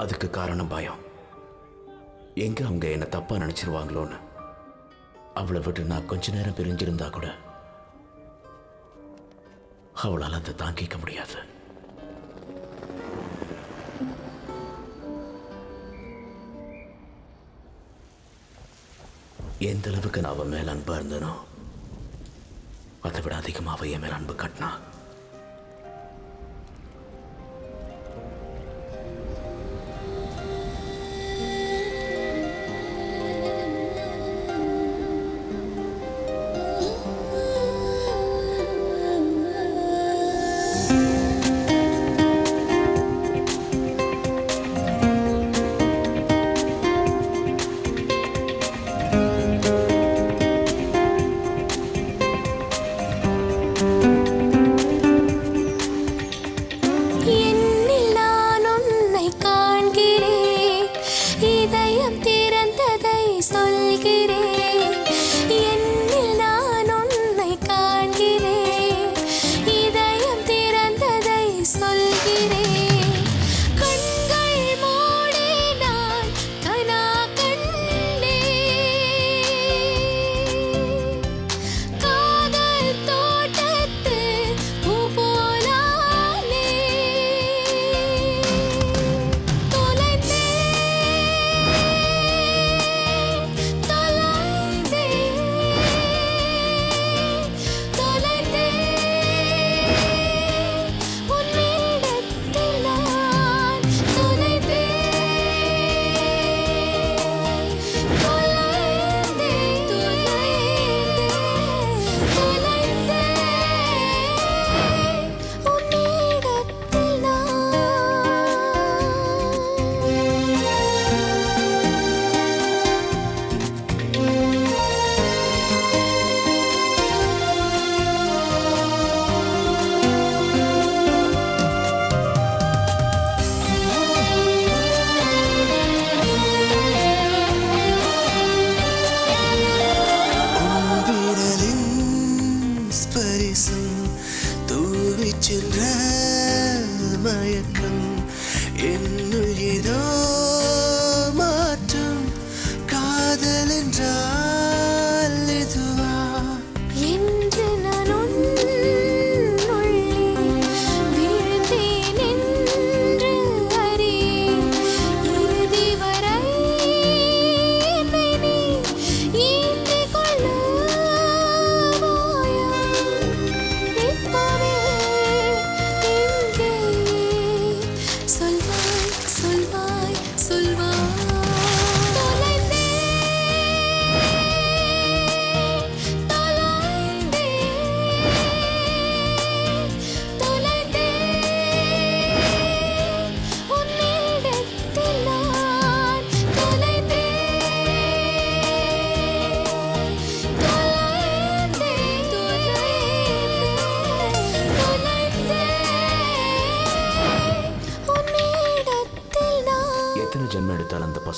அதுக்கு காரணம் பயம். எங்க அவங்க என்ன தப்பா நினைச்சிருவாங்களோன்னு. அவளை விட்டு நான் கொஞ்ச நேரம் பிரிஞ்சிருந்தா கூட அவளால் அதை தாங்கிக்க முடியாது. எந்த அளவுக்கு நான் அவன் மேல அன்பா இருந்தனோ அதை விட அதிகமாக அவ என் மேல அன்பு கட்டினா.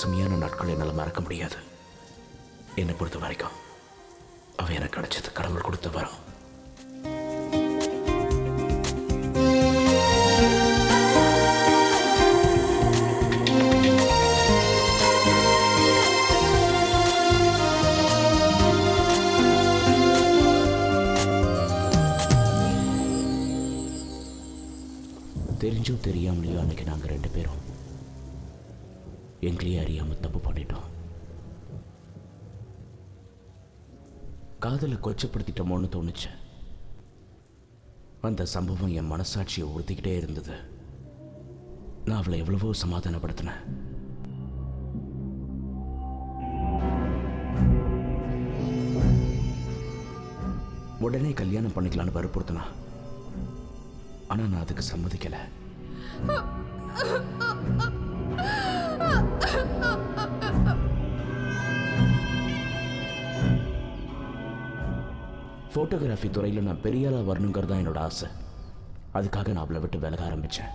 பசுமையான நாட்கள் என்னால் மறக்க முடியாது. என்னை பொறுத்த வரைக்கும் அவன் எனக்கு கிடைச்சது கடவுள் கொடுத்த வரம். தெரிஞ்சோ தெரியாமலையோ அன்னைக்கு நாங்கள் 2 பேரும் எங்களையே அறியாம தப்பு பண்ணிட்டோம். காதலை கொச்சப்படுத்திட்டோமோன்னு தோணுச்சு. அந்த சம்பவம் என் மனசாட்சியை உறுத்திக்கிட்டே இருந்தது. நான் அவளை எவ்வளவோ சமாதானப்படுத்தினேன். உடனே கல்யாணம் பண்ணிக்கலான்னு வற்புறுத்தினா. ஆனா நான் அதுக்கு சம்மதிக்கல. போட்டோகிராஃபி துறையில் நான் பெரிய ஆளா வரணுங்கிறது தான் என்னோட ஆசை. அதுக்காக நான் அவளை விட்டு விலக ஆரம்பிச்சேன்.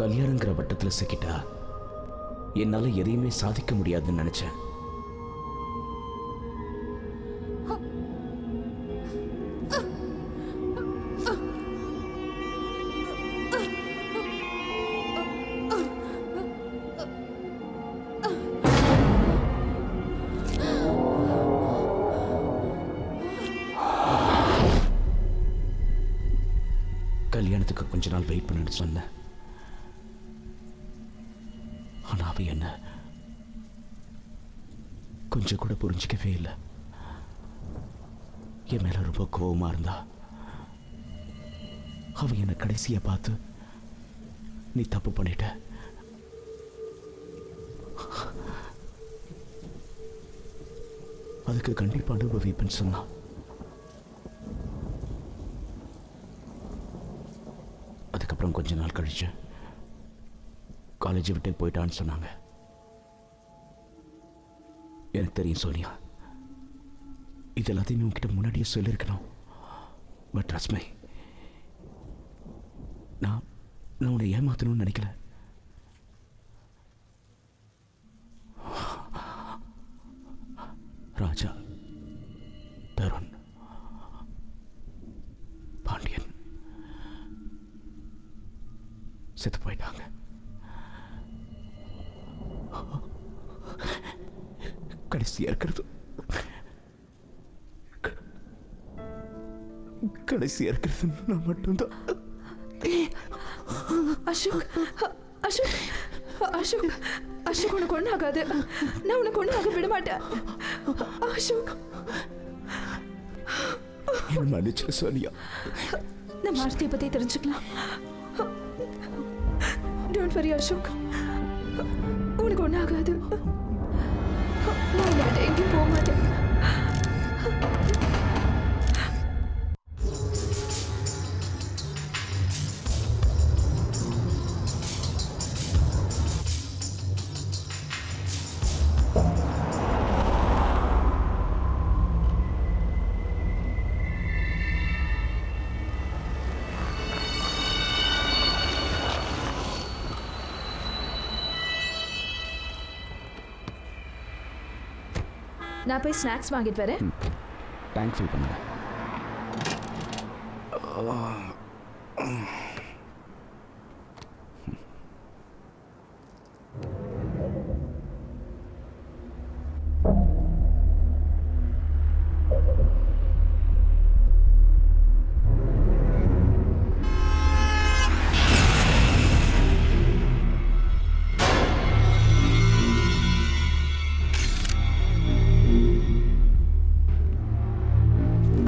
கல்யாணங்கிற வட்டத்தில் சிக்கிட்டா என்னால எதையுமே சாதிக்க முடியாதுன்னு நினைச்சேன். கல்யாணத்துக்கு கொஞ்ச நாள் வெயிட் பண்ணு சொன்னேன். ஆனா அவ என்ன கொஞ்சம் கூட புரிஞ்சிக்கவே இல்லை. என் மேல ரொம்ப கோவமா இருந்தா. அவ என்ன கடைசியா பார்த்து நீ தப்பு பண்ணிட்ட, அதுக்கு கண்டிப்பா அனுபவிப்பேன்னு சொன்னா. அதுக்கப்புறம் கொஞ்ச நாள் கழிச்சு காலேஜ் விட்டு போயிட்டான்னு சொன்னாங்க. எனக்கு தெரியும் சோனியா, இது எல்லாத்தையுமே உங்ககிட்ட முன்னாடியே சொல்லியிருக்கணும். பட் ரஸ்மை, நான் உன்னை ஏமாத்தணும்னு நினைக்கல. ராஜா, தருண், பாண்டியன் செத்து போயிட்டாங்க. கடைசியா இருக்கிறது நான் மட்டும்தான். அசோக், அசோக், அசோக், அசோக், உனக்கு ஒன்றும் ஆகாது. நான் உனக்கு ஒன்றும் ஆக விட மாட்டேன். அசோக், மன்னிச்சு சோனியா. நம்ம ஆர்த்தியை பத்தி தெரிஞ்சுக்கலாம். டோன்ட் வரி அசோக், உனக்கு ஒன்றும் ஆகாது. நான் உன்னை விட்டு எங்கேயும் போக மாட்டேன். நான் போய் ஸ்நாக்ஸ் வாங்கிட்டு வரேன். டேங்க் ஃபில் பண்ணுங்க.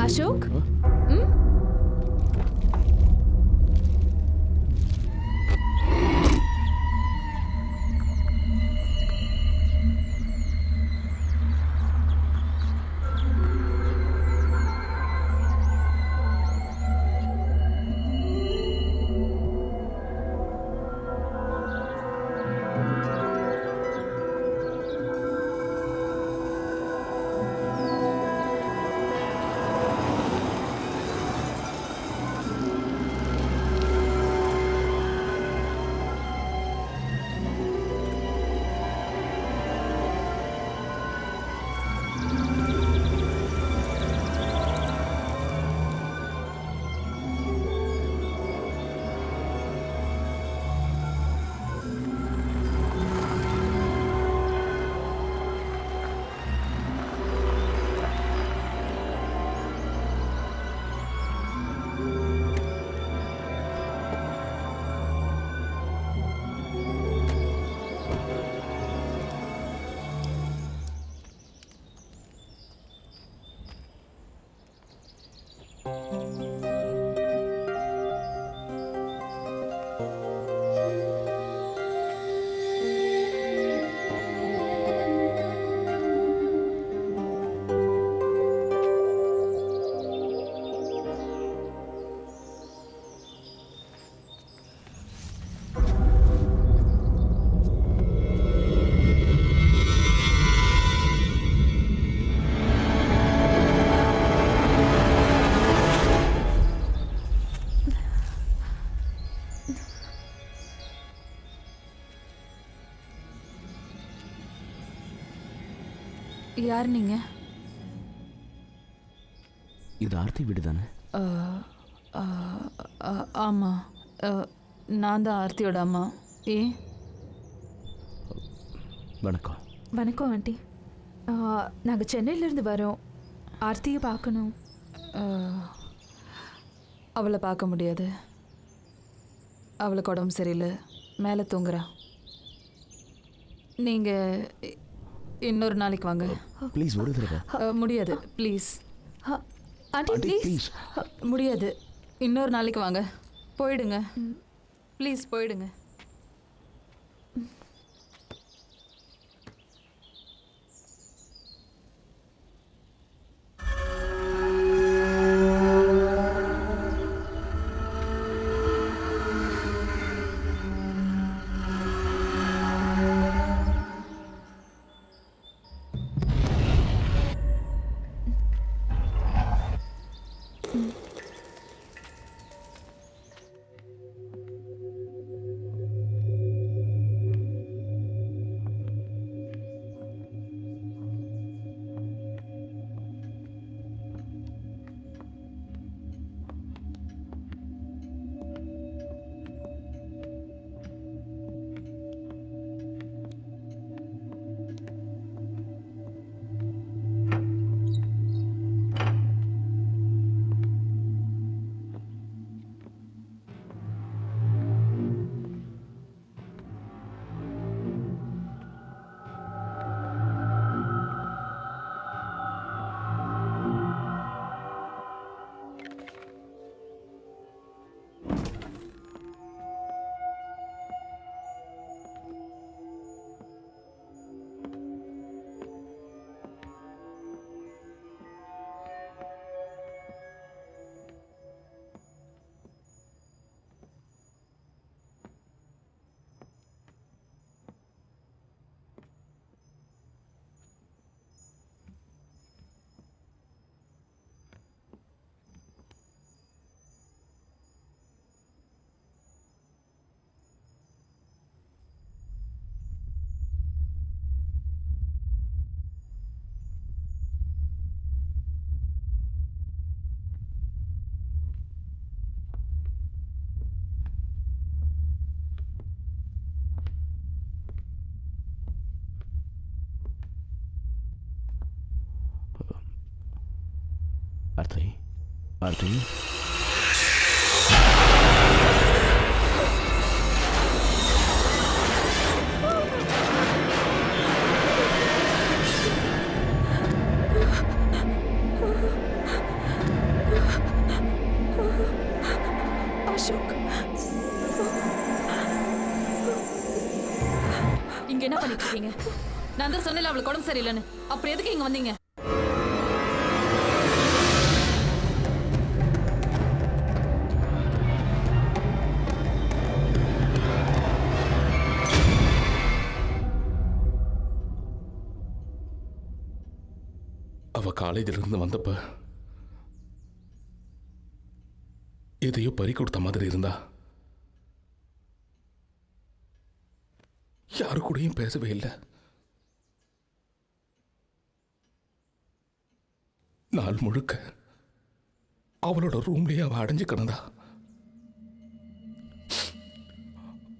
அசோக், யார் நீங்க? இது ஆர்த்தி வீடு தானே? ஆமாம், நான் தான் ஆர்த்தியோட அம்மா. ஏன்? வணக்கம். வணக்கம் ஆண்டி. நாங்கள் சென்னையிலேருந்து வரோம். ஆர்த்தியை பார்க்கணும். அவளை பார்க்க முடியாது. அவளுக்கு உடம்பு சரியில்லை, மேலே தூங்குறா. நீங்கள் இன்னொரு நாளைக்கு வாங்க. ப்ளீஸ் ஒரு தடவை. முடியாது, ப்ளீஸ் ஆண்டி, ப்ளீஸ். முடியாது, இன்னொரு நாளைக்கு வாங்க. போயிடுங்க ப்ளீஸ், போயிடுங்க. ஆர்த்தி, ஆர்த்தி. அசோக், இங்க என்ன பண்ணிட்டு இருக்கீங்க? நான் தான் சொன்னேன் அவளுக்கு உடம்பு சரியில்லைன்னு. அப்புறம் எதுக்கு இங்க வந்தீங்க? அவ காலேஜில் இருந்து வந்தப்ப எதையோ பறி கொடுத்த மாதிரி இருந்தா. யாரு கூடயும் பேசவே இல்லை. நாள் முழுக்க அவளோட ரூம்லயே அவ அடைஞ்சு கிடந்தா.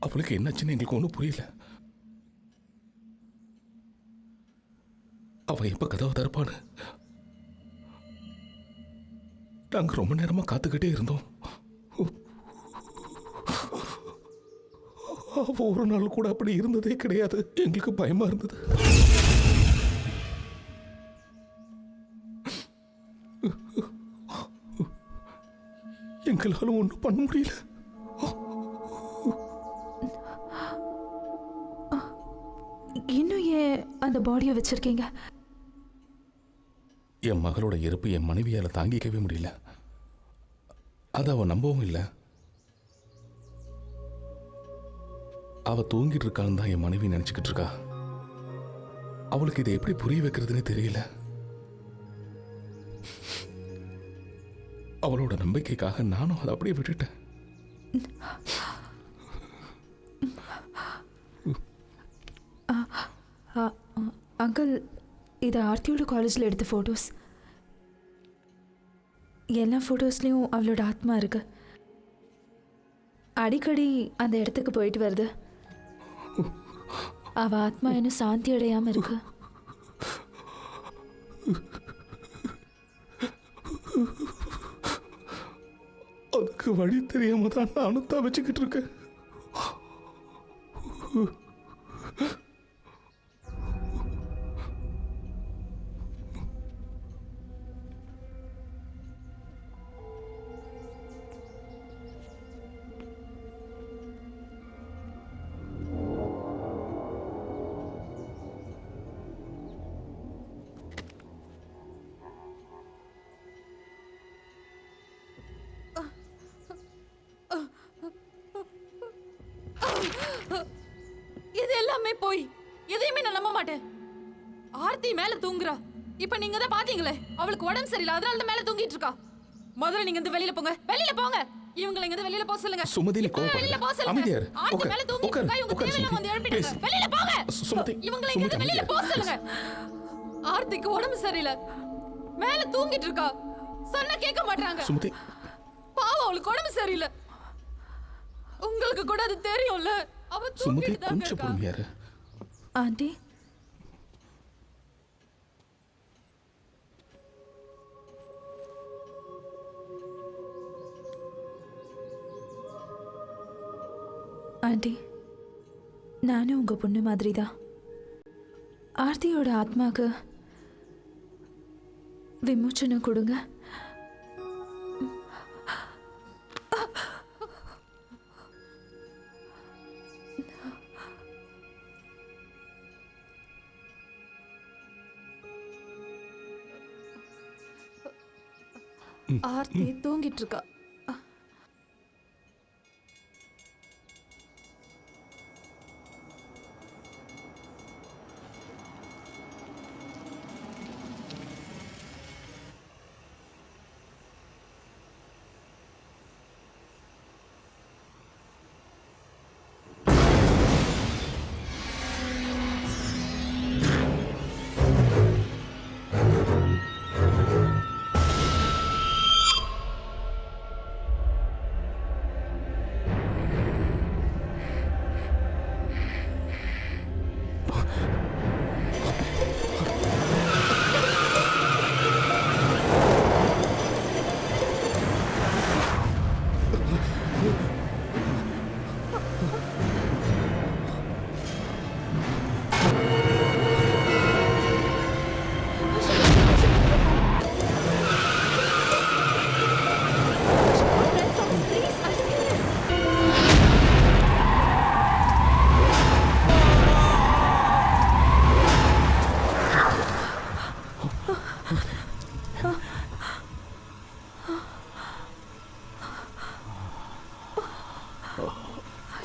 அவளுக்கு என்னாச்சுன்னு எங்களுக்கு ஒன்றும் புரியல. அவ எப்ப கதவை திறப்பான்னு நாங்க ரொம்ப நேரமா காத்துக்கிட்டே இருந்தோம். அவ ஒரு நாள் கூட அப்படி இருந்ததே கிடையாது. எங்களுக்கு பயமா இருந்தது. எங்களால ஒன்றும் பண்ண முடியல. இன்னும் ஏன் அந்த பாடியை வச்சிருக்கீங்க? என் மகளோட இறப்பு என் மனைவியால தாங்கிக்கவே முடியல. அதை அவ நம்பவும் இல்லை. அவ தூங்கிட்டு இருக்கான்னு தான் என் மனைவி நினைச்சுக்கிட்டு இருக்கா. அவளுக்கு இதை எப்படி புரிய வைக்கிறதுனே தெரியல. அவளோட நம்பிக்கைக்காக நானும் அதை அப்படியே விட்டுட்டேன். அங்கிள், இது ஆர்த்தியோட காலேஜில் எடுத்த ஃபோட்டோஸ். எல்லா ஃபோட்டோஸ்லேயும் அவளோட ஆத்மா இருக்கு. அடிக்கடி அந்த இடத்துக்கு போயிட்டு வருது. அவ ஆத்மா இன்னும் சாந்தி அடையாம இருக்கு. அதுக்கு வழி தெரியாம தான் நானும் தவிச்சுக்கிட்டு இருக்கேன். இது எல்லாமே போய் எதையுமே நான் நம்ப மாட்டேன். ஆர்த்தி மேல தூங்குறா. இப்ப நீங்க தான் பாத்தீங்களே, அவளுக்கு உடம்பு சரியில்லை, அதனால தான் மேல தூங்கிட்டு இருக்கா. முதல்ல நீங்க இந்த வெளியில போங்க, வெளியில போங்க. இவங்களை இங்க வெளியில போக சொல்லுங்க. சுமதி, நீ இப்ப வெளியில போக சொல்லுங்க. அமைதியா இரு. ஆர்த்தி மேல தூங்கிட்டு இருக்கா. இவங்க தேவையில்லாம வந்து எழுப்பிடுங்க. வெளியில போங்க. சுமதி, இவங்களை இங்க வெளியில போக சொல்லுங்க. ஆர்த்திக்கு உடம்பு சரியில்லை, மேல தூங்கிட்டு இருக்கா. சொன்னா கேட்க மாட்டாங்க. சுமதி, பாவம், அவளுக்கு உடம்பு சரியில்லை. உங்களுக்கு கூட அது தெரியும்ல. அவ சுமதி தூங்கிட்டு தான் கொஞ்சம் இருக்கா. பொறுமையா இரு. ஆண்டி, ஆண்டி, நானும் உங்க பொண்ணு மாதிரி தான். ஆர்த்தியோட ஆத்மாக்கு விமோச்சனம் கொடுங்க. ஆர்த்தி தூங்கிட்டு இருக்கா.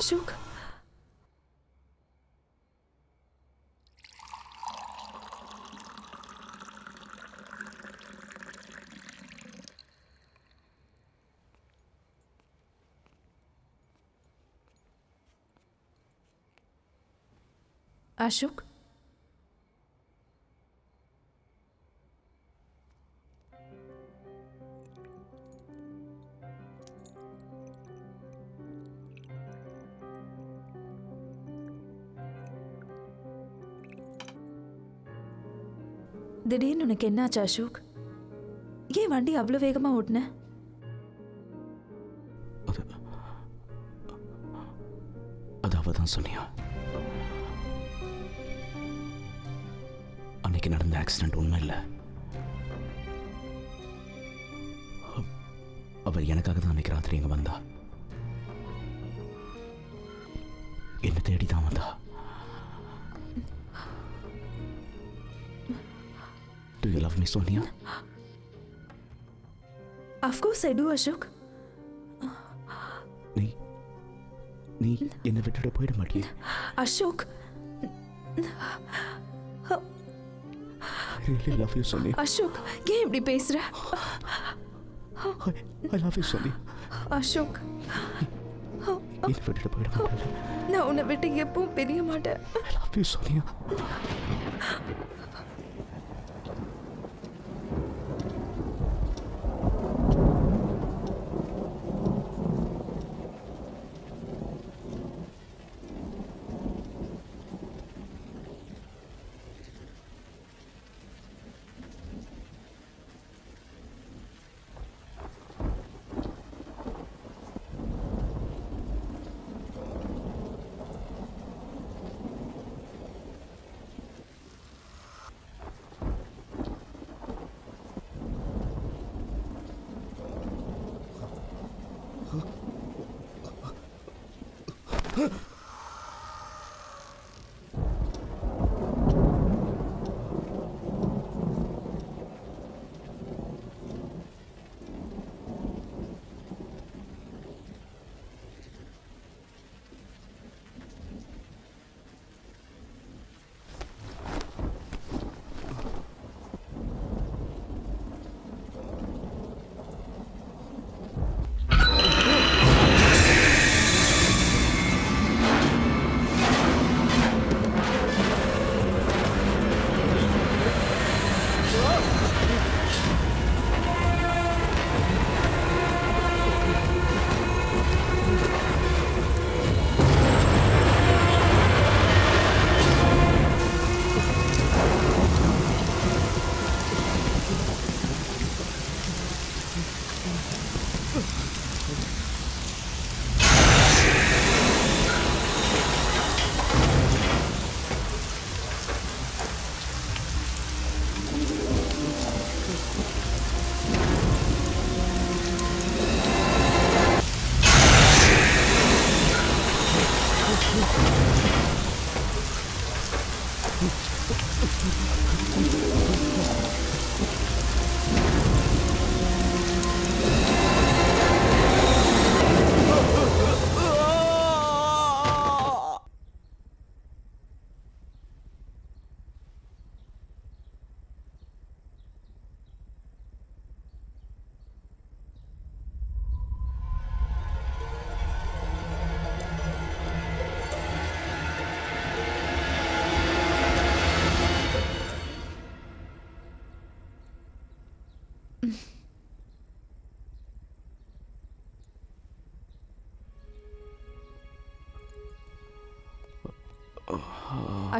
அசோக், அசோக், திடீர்னு உனக்கு என்னாச்சு அசோக்? ஏன் வண்டி அவ்வளோ வேகமாக ஓட்டுன? அது அவ தான் சொன்னியா? அன்னைக்கு நடந்த ஆக்சிடென்ட் உண்மை இல்லை. அவ எனக்காக தான் அன்னைக்கு ராத்திரி இங்க வந்தா. என்ன தேடி தான் வந்தா. Do you love me, Sonia? Of course I do, Ashok. நீ என்னை விட்டுட்டு போயிட மாட்டியே? Ashok, I really love you, Sonia. Ashok, ஏன் இப்படி பேசுற? I love you, Sonia. Ashok, என்னை விட்டுட்டு போயிட மாட்டேன். நான் உன்னை விட்டு எப்பவும் பிரிய மாட்டேன். I love you, Sonia.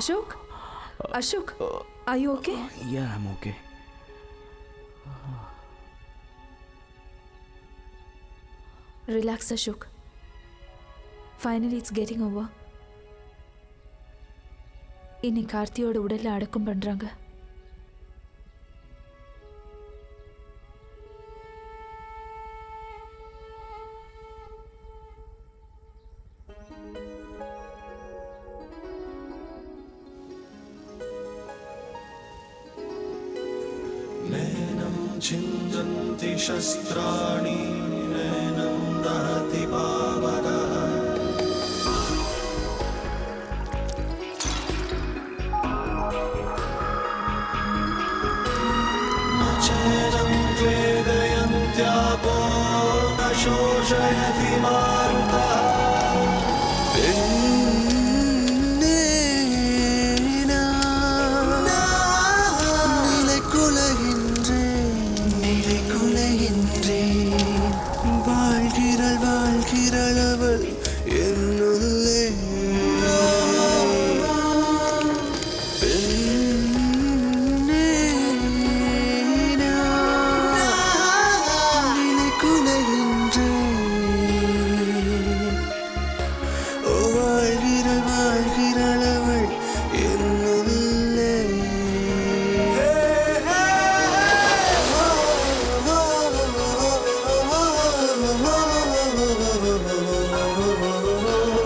Ashok? Ashok, are you okay? Yeah, I'm okay. Relax, Ashok. Finally, it's getting over. இன்னைக்கு கார்த்தியோட உடல்ல அடக்கம் பண்றாங்க. छिन्दन्ति शस्त्राणि नैनं दहति पावकः न चैनं क्लेदयन्त्यापो न शोषयति मारुतः வாழ்கிறளவள் என்னுள்ளே வாழ்கிறளவள் என்னுள்ளே oh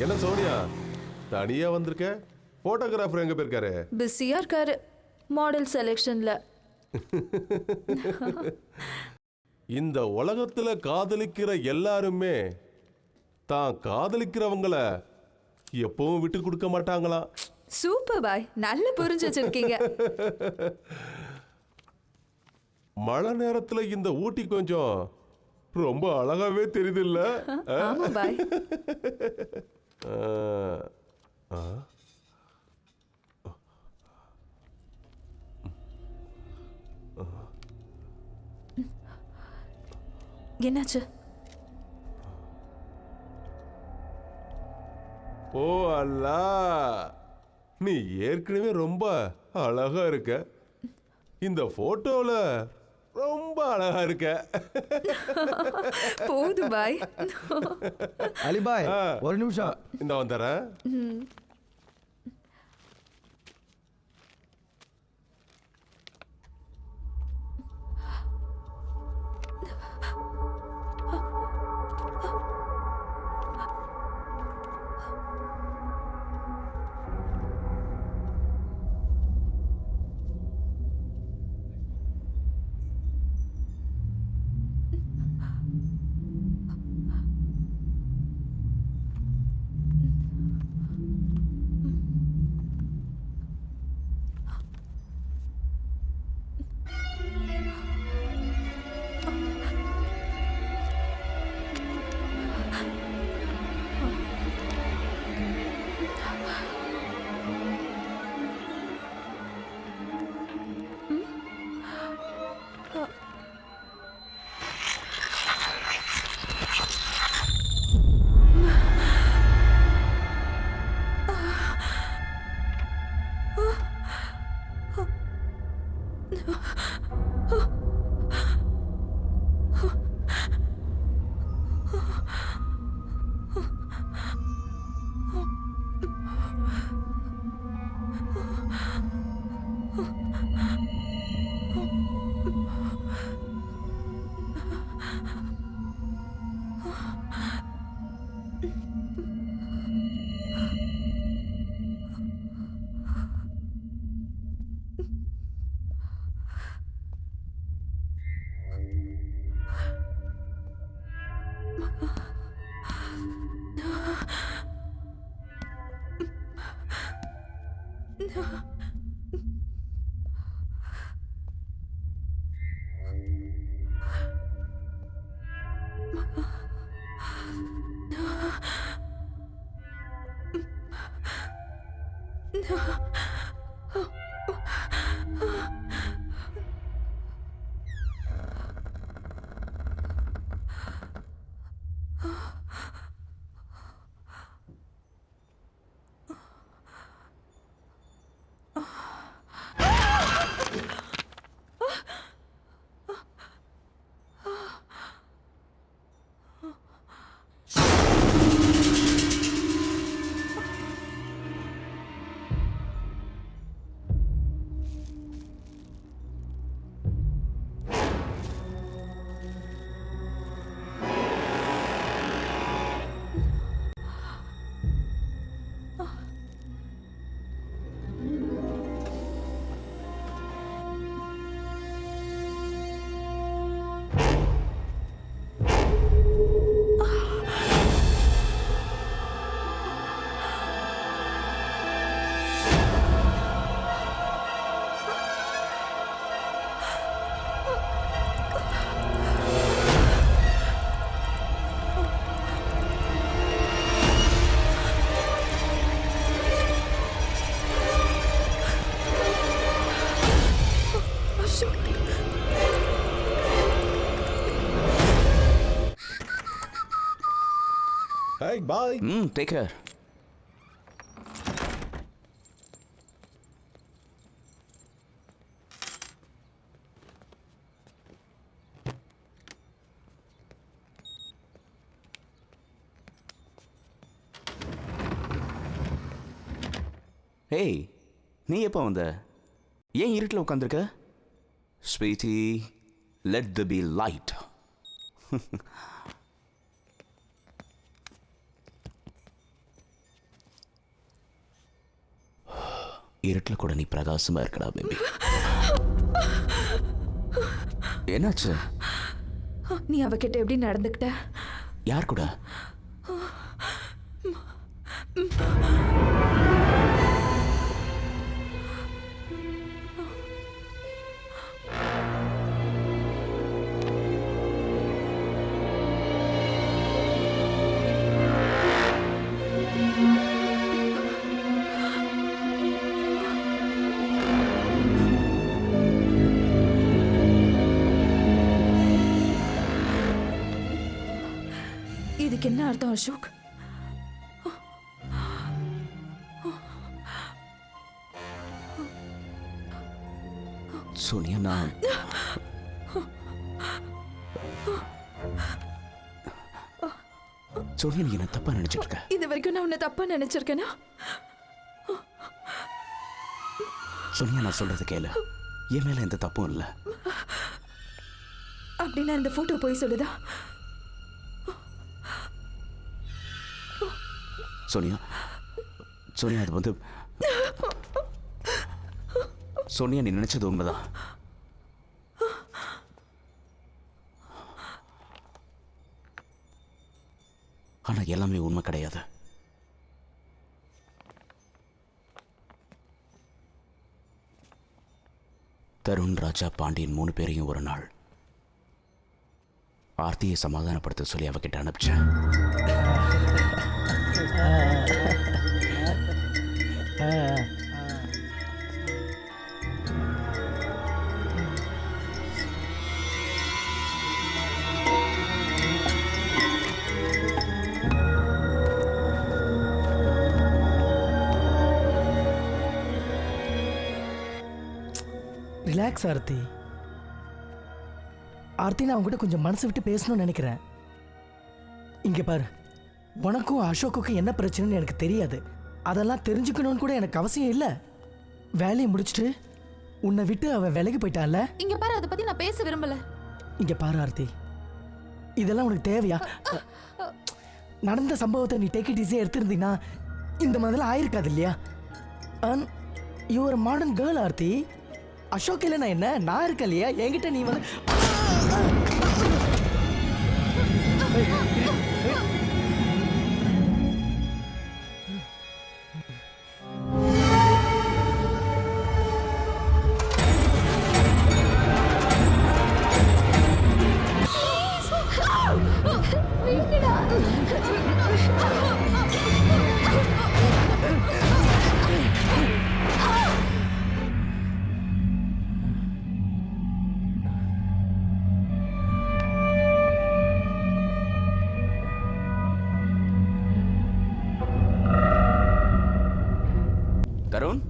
என்ன சோனியா தனியா வந்திருக்க? போட்டோகிராஃபர் எங்க போயிருக்காரு? பிஸியா இருக்காரு மாடல் செலெக்ஷன்ல. இந்த உலகத்துல காதலிக்கிற எல்லாருமே தான் காதலிக்கிறவங்கள எப்பவும் விட்டு கொடுக்க மாட்டாங்களாம். சூப்பர் பாய், நல்ல புரிஞ்சு வச்சிருக்கீங்க. மழை நேரத்துல இந்த ஊட்டி கொஞ்சம் ரொம்ப அழகாவே தெரியுது இல்ல? ஆமா பாய். என்னாச்சு? ஓ அல்லா, நீ ஏற்கனவே ரொம்ப அழகா இருக்க. இந்த போட்டோல ரொம்ப அழகா இருக்க. போது பாய். அலிபாய் ஒரு நிமிஷம். இந்த வந்துறேன். Hey, bye. Take care. Hey, நீ எப்போ வந்த? ஏன் இருட்டில் உட்காந்துருக்க? Sweetie, let there be light. இருட்டில் கூட நீ பிரகாசமா இருக்கடா பேபி. என்னாச்சு? நீ அவகிட்ட எப்படி நடந்துக்கிட்ட? யார் கூட? இதுக்கு என்ன அர்த்தம் அசோக்? சோனியா, நான் சோனியா, நீ என்ன தப்பா நினைச்சிட்டு இருக்க? இது வரைக்கும் நான் உன்னை தப்பா நினைச்சிருக்கேனா? சோனியா, நான் சொல்றது கேளு. என் மேல எந்த தப்பும் இல்லை. அப்படின்னா இந்த போட்டோ போய் சொல்லுதா? சோனியா, சோனியா, அது வந்து சோனியா, நீ நினைச்சது உண்மைதான். ஆனா எல்லாமே உண்மை கிடையாது. தருண், ராஜா, பாண்டியன் 3 பேரையும் ஒரு நாள் ஆர்த்தியை சமாதானப்படுத்த சொல்லி அவகிட்ட அனுப்பிச்சேன். ரிலாக்ஸ் ஆர்த்தி. ஆர்த்தி, நான் உங்ககிட்ட கொஞ்சம் மனசு விட்டு பேசணும்னு நினைக்கிறேன். இங்கே பாரு, உனக்கும் அசோக்குக்கும் என்ன பிரச்சனைன்னு எனக்கு தெரியாது. அதெல்லாம் தெரிஞ்சுக்கணும்னு கூட எனக்கு அவசியம் இல்லை. வேலையை முடிச்சுட்டு உன்னை விட்டு அவன் விலகி போயிட்டான்ல. இங்க பாரு, அதை பத்தி நான் பேச விரும்பல. இங்கே பாரு ஆர்த்தி, இதெல்லாம் உனக்கு தேவையா? நடந்த சம்பவத்தை நீ டேக் இட் ஈஸியாக எடுத்திருந்தீங்கன்னா இந்த மாதிரிலாம் ஆயிருக்காது இல்லையா? You are modern girl Aarti. Ashok இல்லை நான் என்ன, நான் இருக்கேன் இல்லையா? என்கிட்ட நீ வந்து தருண்,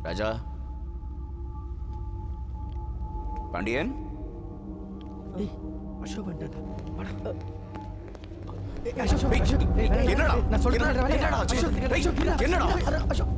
ராஜா, பாண்டியன். அசோக் வந்துட்டான். என்னடா? நான் சொல்றேன். என்னடா ஆச்சு? என்னடா? அசோக்,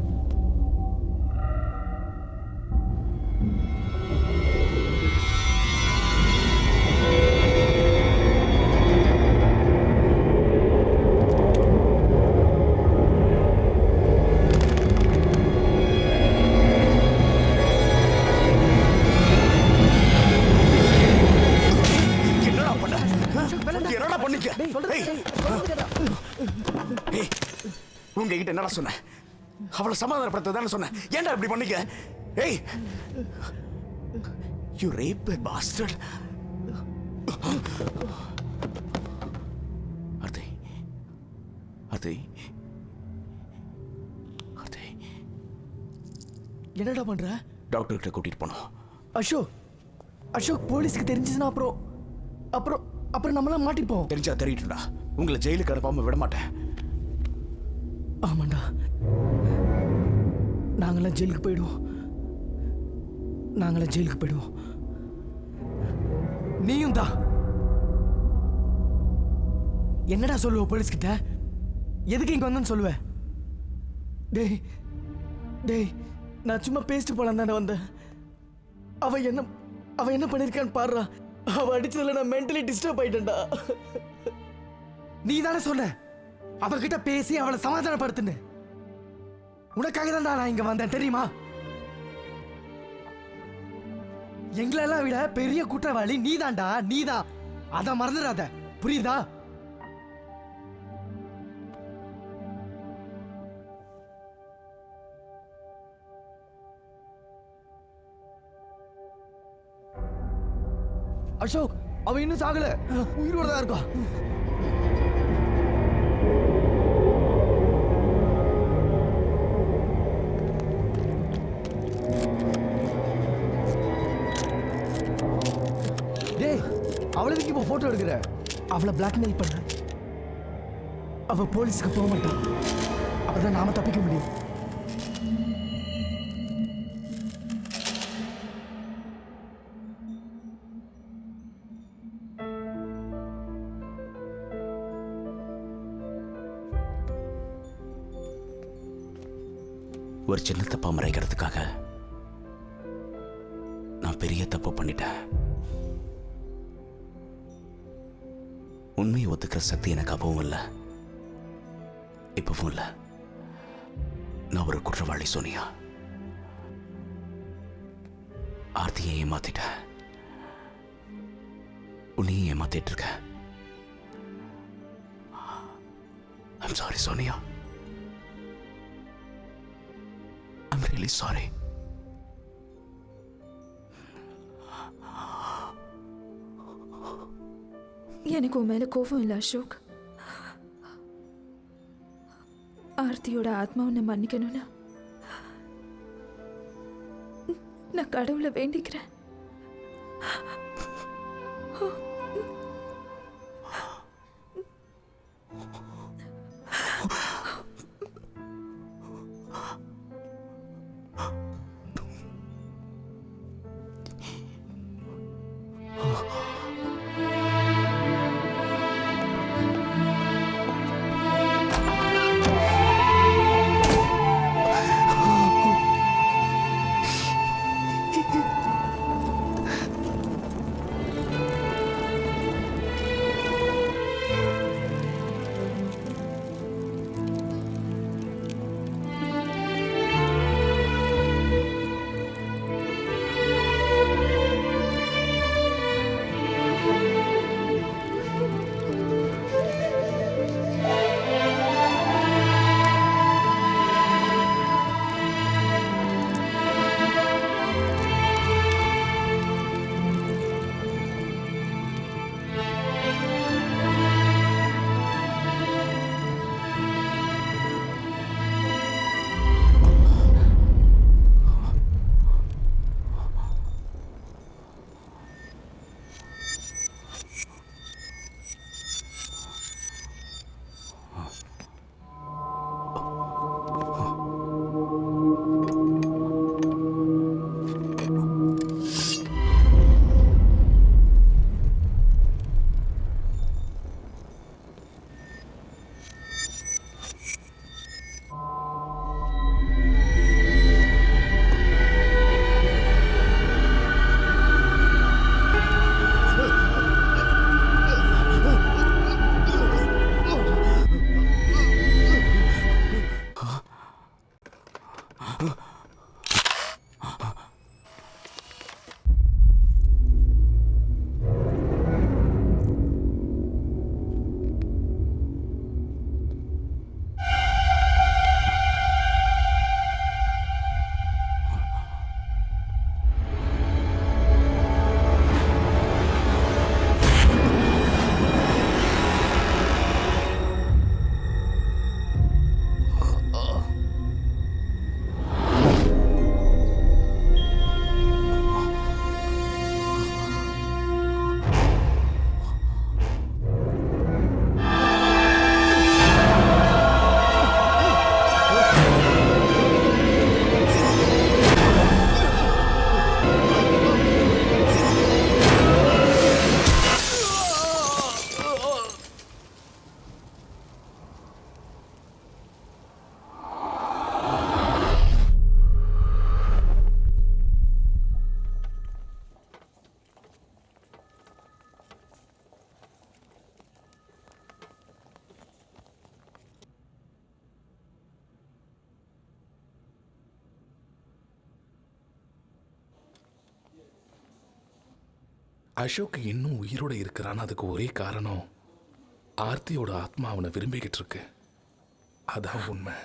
உங்ககிட்ட என்னடா சொன்ன? அவளை சமாதானப்படுத்த தானே சொன்ன. ஏன்டா இப்படி பண்ணிக்க? ஏய், you rape a bastard. Aarthi, Aarthi, Aarthi, என்னடா பண்ற? டாக்டர் கிட்ட கூட்டிட்டு போனோம். அசோக், அசோக், போலீஸ்க்கு தெரிஞ்சுச்சுன்னா அப்புறம் நம்மளாம் மாட்டிப்போம். தெரிஞ்சா தெரியட்டும்டா. உங்களை ஜெயிலுக்கு அனுப்பாம விட மாட்டேன். ஆமாண்டா, நாங்களாம் ஜெயிலுக்கு போயிடுவோம். நீயும் தான். என்னடா சொல்லுவ போலீஸ் கிட்ட? எதுக்கு இங்க வந்தேன்னு சொல்லுவ? டேய், நான் சும்மா பேசிட்டு போலாம் தானே வந்தேன். அவ என்ன பண்ணிருக்கான்னு பாடுறா. அவ அடிச்சதுல நான் மென்டலி டிஸ்டர்ப் ஆயிட்டேன்டா. நீ தானே சொன்ன அவகிட்ட பேசி அவளை சமாதானப்படுத்துன்னு. உனக்காக தான் நான் இங்க வந்தேன் தெரியுமா? எங்களெல்லாம் விட பெரிய குற்றவாளி நீதான்டா, நீதான். அத மறந்துடாத, புரியுதா? அசோக் அவன் இன்னும் சாகல, உயிரோட தான் இருக்கான். டேய், அவளுக்கு இப்போ போட்டோ எடுக்கிற? அவளை பிளாக்மெயில் பண்ண. அவ போலீஸ்க்கு போக மாட்டான். அப்பதான் நாம தப்பிக்க முடியும். ஒரு சின்ன தப்பா மறைக்கிறதுக்காக நான் பெரிய தப்பு பண்ணிட்டேன். உண்மையை ஒத்துக்கிற சக்தி எனக்கு அப்பவும் இல்லை, இப்பவும் இல்லை. நான் ஒரு குற்றவாளி சோனியா. ஆர்த்தியை ஏமாத்திட்டேன், உன்னையும் ஏமாத்திட்டு இருக்க. I'm sorry Sonia. I'm really sorry. எனக்கு உன் மேல கோபம் இல்லை அசோக். ஆர்த்தியோட ஆத்மா உன்னை மன்னிக்கணும்னா நான் கடவுளை வேண்டிக்கிறேன். அசோக் இன்னும் உயிரோட இருக்கிறான்னு அதுக்கு ஒரே காரணம் ஆர்த்தியோட ஆத்மா அவனை விரும்பிக்கிட்டு இருக்கு. அதான் உண்மை.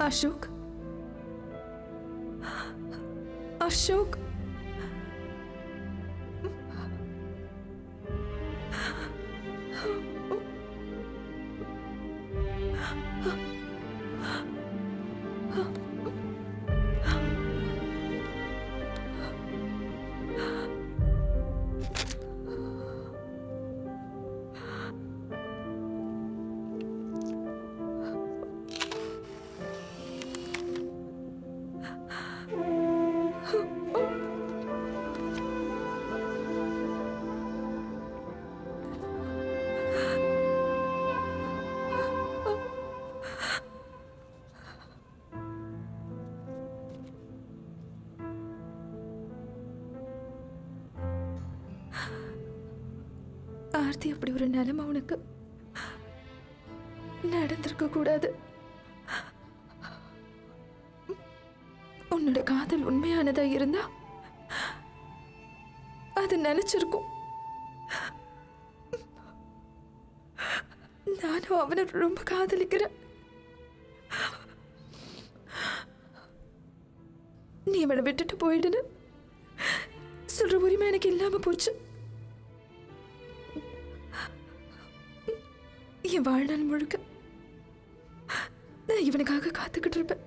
அசோக், அசோக், ஆர்த்தி அப்படி ஒரு நிலைமை உனக்கு நடந்திருக்க கூடாது. உன்னோட காதல் உண்மையானதா இருந்தா அது நினைச்சிருக்கும். நானும் அவனை ரொம்ப காதலிக்கிறேன். நீ அவனை விட்டுட்டு போயிடுன்னு சொல்ற உரிமை எனக்கு இல்லாம போச்சு. என் வாழ்நாள் முழுக்க நான் இவனுக்காக காத்துக்கிட்டு இருப்பேன்.